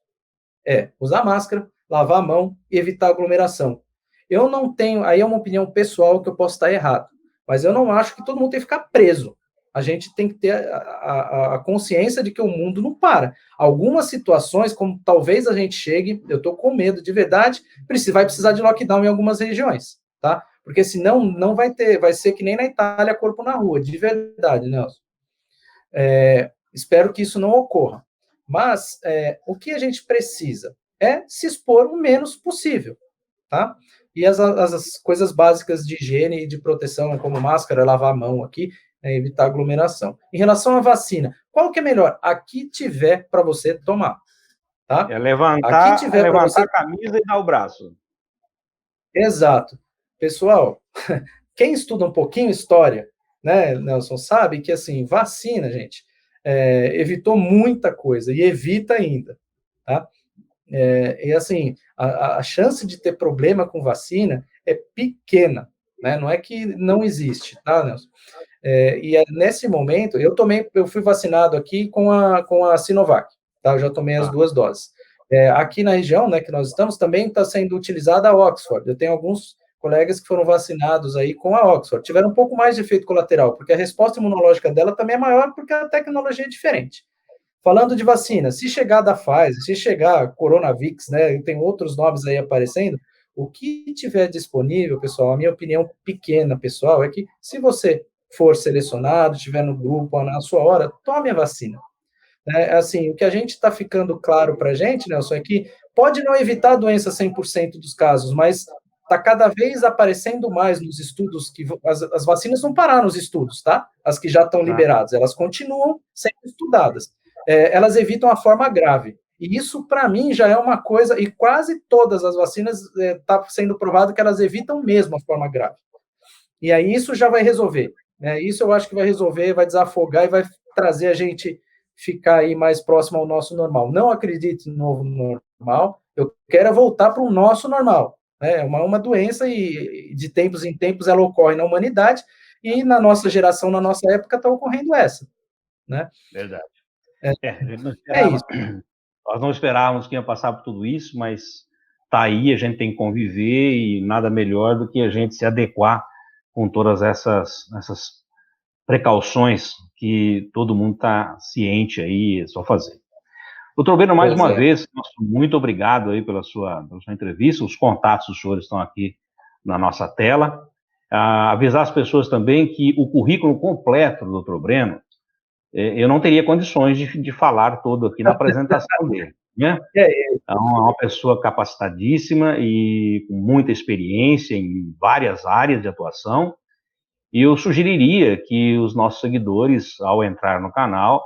é usar máscara, lavar a mão e evitar aglomeração. Eu não tenho, aí é uma opinião pessoal que eu posso estar errado, mas eu não acho que todo mundo tem que ficar preso. A gente tem que ter a consciência de que o mundo não para. Algumas situações, como talvez a gente chegue, eu estou com medo de verdade, vai precisar de lockdown em algumas regiões, tá? Porque senão não vai ter, vai ser que nem na Itália, corpo na rua, de verdade, Nelson. Espero que isso não ocorra. Mas o que a gente precisa é se expor o menos possível, tá? E as coisas básicas de higiene e de proteção, como máscara, lavar a mão aqui, evitar aglomeração. Em relação à vacina, qual que é melhor? A que tiver para você tomar, tá? Levantar a camisa e dar o braço. Exato. Pessoal, quem estuda um pouquinho história, né, Nelson, sabe que, assim, vacina, gente, evitou muita coisa e evita ainda, tá? E assim, a chance de ter problema com vacina é pequena, né? Não é que não existe, tá, Nelson? Nesse momento, eu fui vacinado aqui com a Sinovac, tá? Eu já tomei as 2 doses. Aqui na região, né, que nós estamos, também está sendo utilizada a Oxford. Eu tenho alguns colegas que foram vacinados aí com a Oxford. Tiveram um pouco mais de efeito colateral, porque a resposta imunológica dela também é maior, porque a tecnologia é diferente. Falando de vacina, se chegar da Pfizer, se chegar Coronavix, né, tem outros nomes aí aparecendo, o que tiver disponível, pessoal, a minha opinião pequena, pessoal, é que se você for selecionado, estiver no grupo, na sua hora, tome a vacina. Assim, o que a gente está ficando claro para a gente, Nelson, é que pode não evitar a doença 100% dos casos, mas está cada vez aparecendo mais nos estudos que as vacinas não pararam nos estudos, tá? As que já estão liberadas, elas continuam sendo estudadas. Elas evitam a forma grave. E isso, para mim, já é uma coisa, e quase todas as vacinas está sendo provado que elas evitam mesmo a forma grave. E aí isso já vai resolver. Isso eu acho que vai resolver, vai desafogar e vai trazer a gente ficar aí mais próximo ao nosso normal. Não acredito no novo normal, eu quero voltar para o nosso normal. É uma doença e de tempos em tempos ela ocorre na humanidade e na nossa geração, na nossa época, está ocorrendo essa. Né? Verdade. A gente não esperava, nós não esperávamos que ia passar por tudo isso, mas está aí, a gente tem que conviver e nada melhor do que a gente se adequar com todas essas precauções que todo mundo está ciente aí, é só fazer. Doutor Breno, mais uma vez, muito obrigado aí pela sua entrevista, os contatos dos senhores estão aqui na nossa tela. Avisar as pessoas também que o currículo completo do doutor Breno, eu não teria condições de falar todo aqui na apresentação dele, né? É uma pessoa capacitadíssima e com muita experiência em várias áreas de atuação, e eu sugeriria que os nossos seguidores, ao entrar no canal,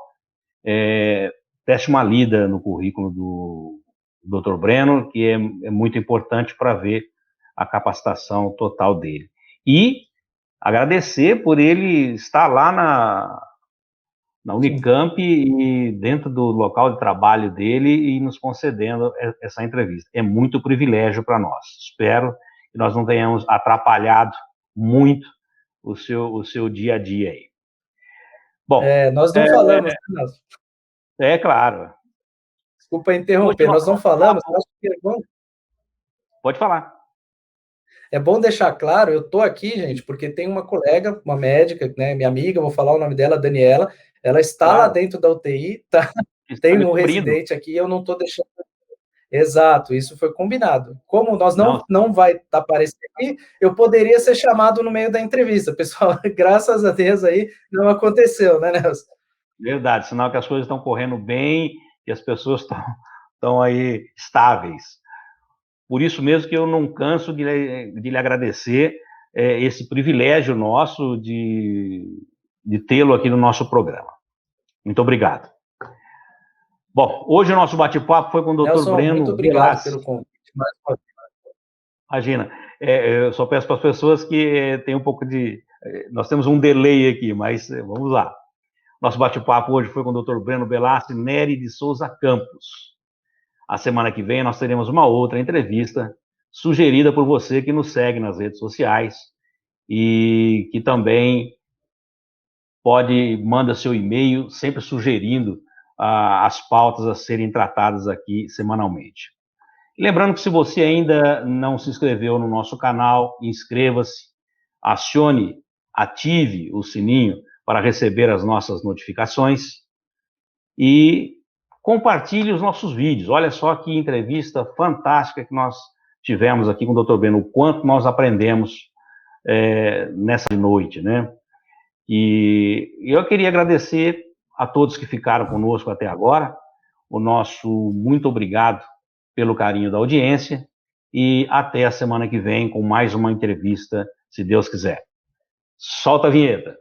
desse uma lida no currículo do Dr. Breno, que é muito importante para ver a capacitação total dele. E agradecer por ele estar lá na Unicamp e dentro do local de trabalho dele e nos concedendo essa entrevista. É muito privilégio para nós. Espero que nós não tenhamos atrapalhado muito o seu dia a dia aí. Bom, nós não falamos, claro. Desculpa interromper, nós não falamos, acho que é bom. Pode falar. É bom deixar claro, eu estou aqui, gente, porque tem uma colega, uma médica, né, minha amiga, vou falar o nome dela, Daniela, Ela está Claro. lá dentro da UTI, tá? Tem um residente aqui, eu não estou deixando. Exato, isso foi combinado. Como nós não vai aparecer aqui, eu poderia ser chamado no meio da entrevista. Pessoal, graças a Deus aí não aconteceu, né, Nelson? Verdade, sinal que as coisas estão correndo bem e as pessoas estão aí estáveis. Por isso mesmo que eu não canso de lhe agradecer esse privilégio nosso de tê-lo aqui no nosso programa. Muito obrado. Bom, hoje o nosso bate-papo foi com o Dr. Breno muito obrigado Belassi. pelo convite. Imagina, eu só peço para as pessoas que tem um pouco de... Nós temos um delay aqui, mas vamos lá. Nosso bate-papo hoje foi com o Dr. Breno Belassi Neri de Souza Campos. A semana que vem nós teremos uma outra entrevista sugerida por você que nos segue nas redes sociais e que também manda seu e-mail sempre sugerindo as pautas a serem tratadas aqui semanalmente. Lembrando que se você ainda não se inscreveu no nosso canal, inscreva-se, ative o sininho para receber as nossas notificações e compartilhe os nossos vídeos. Olha só que entrevista fantástica que nós tivemos aqui com o Dr. Breno, o quanto nós aprendemos nessa noite, né? E eu queria agradecer a todos que ficaram conosco até agora, o nosso muito obrigado pelo carinho da audiência e até a semana que vem com mais uma entrevista, se Deus quiser. Solta a vinheta.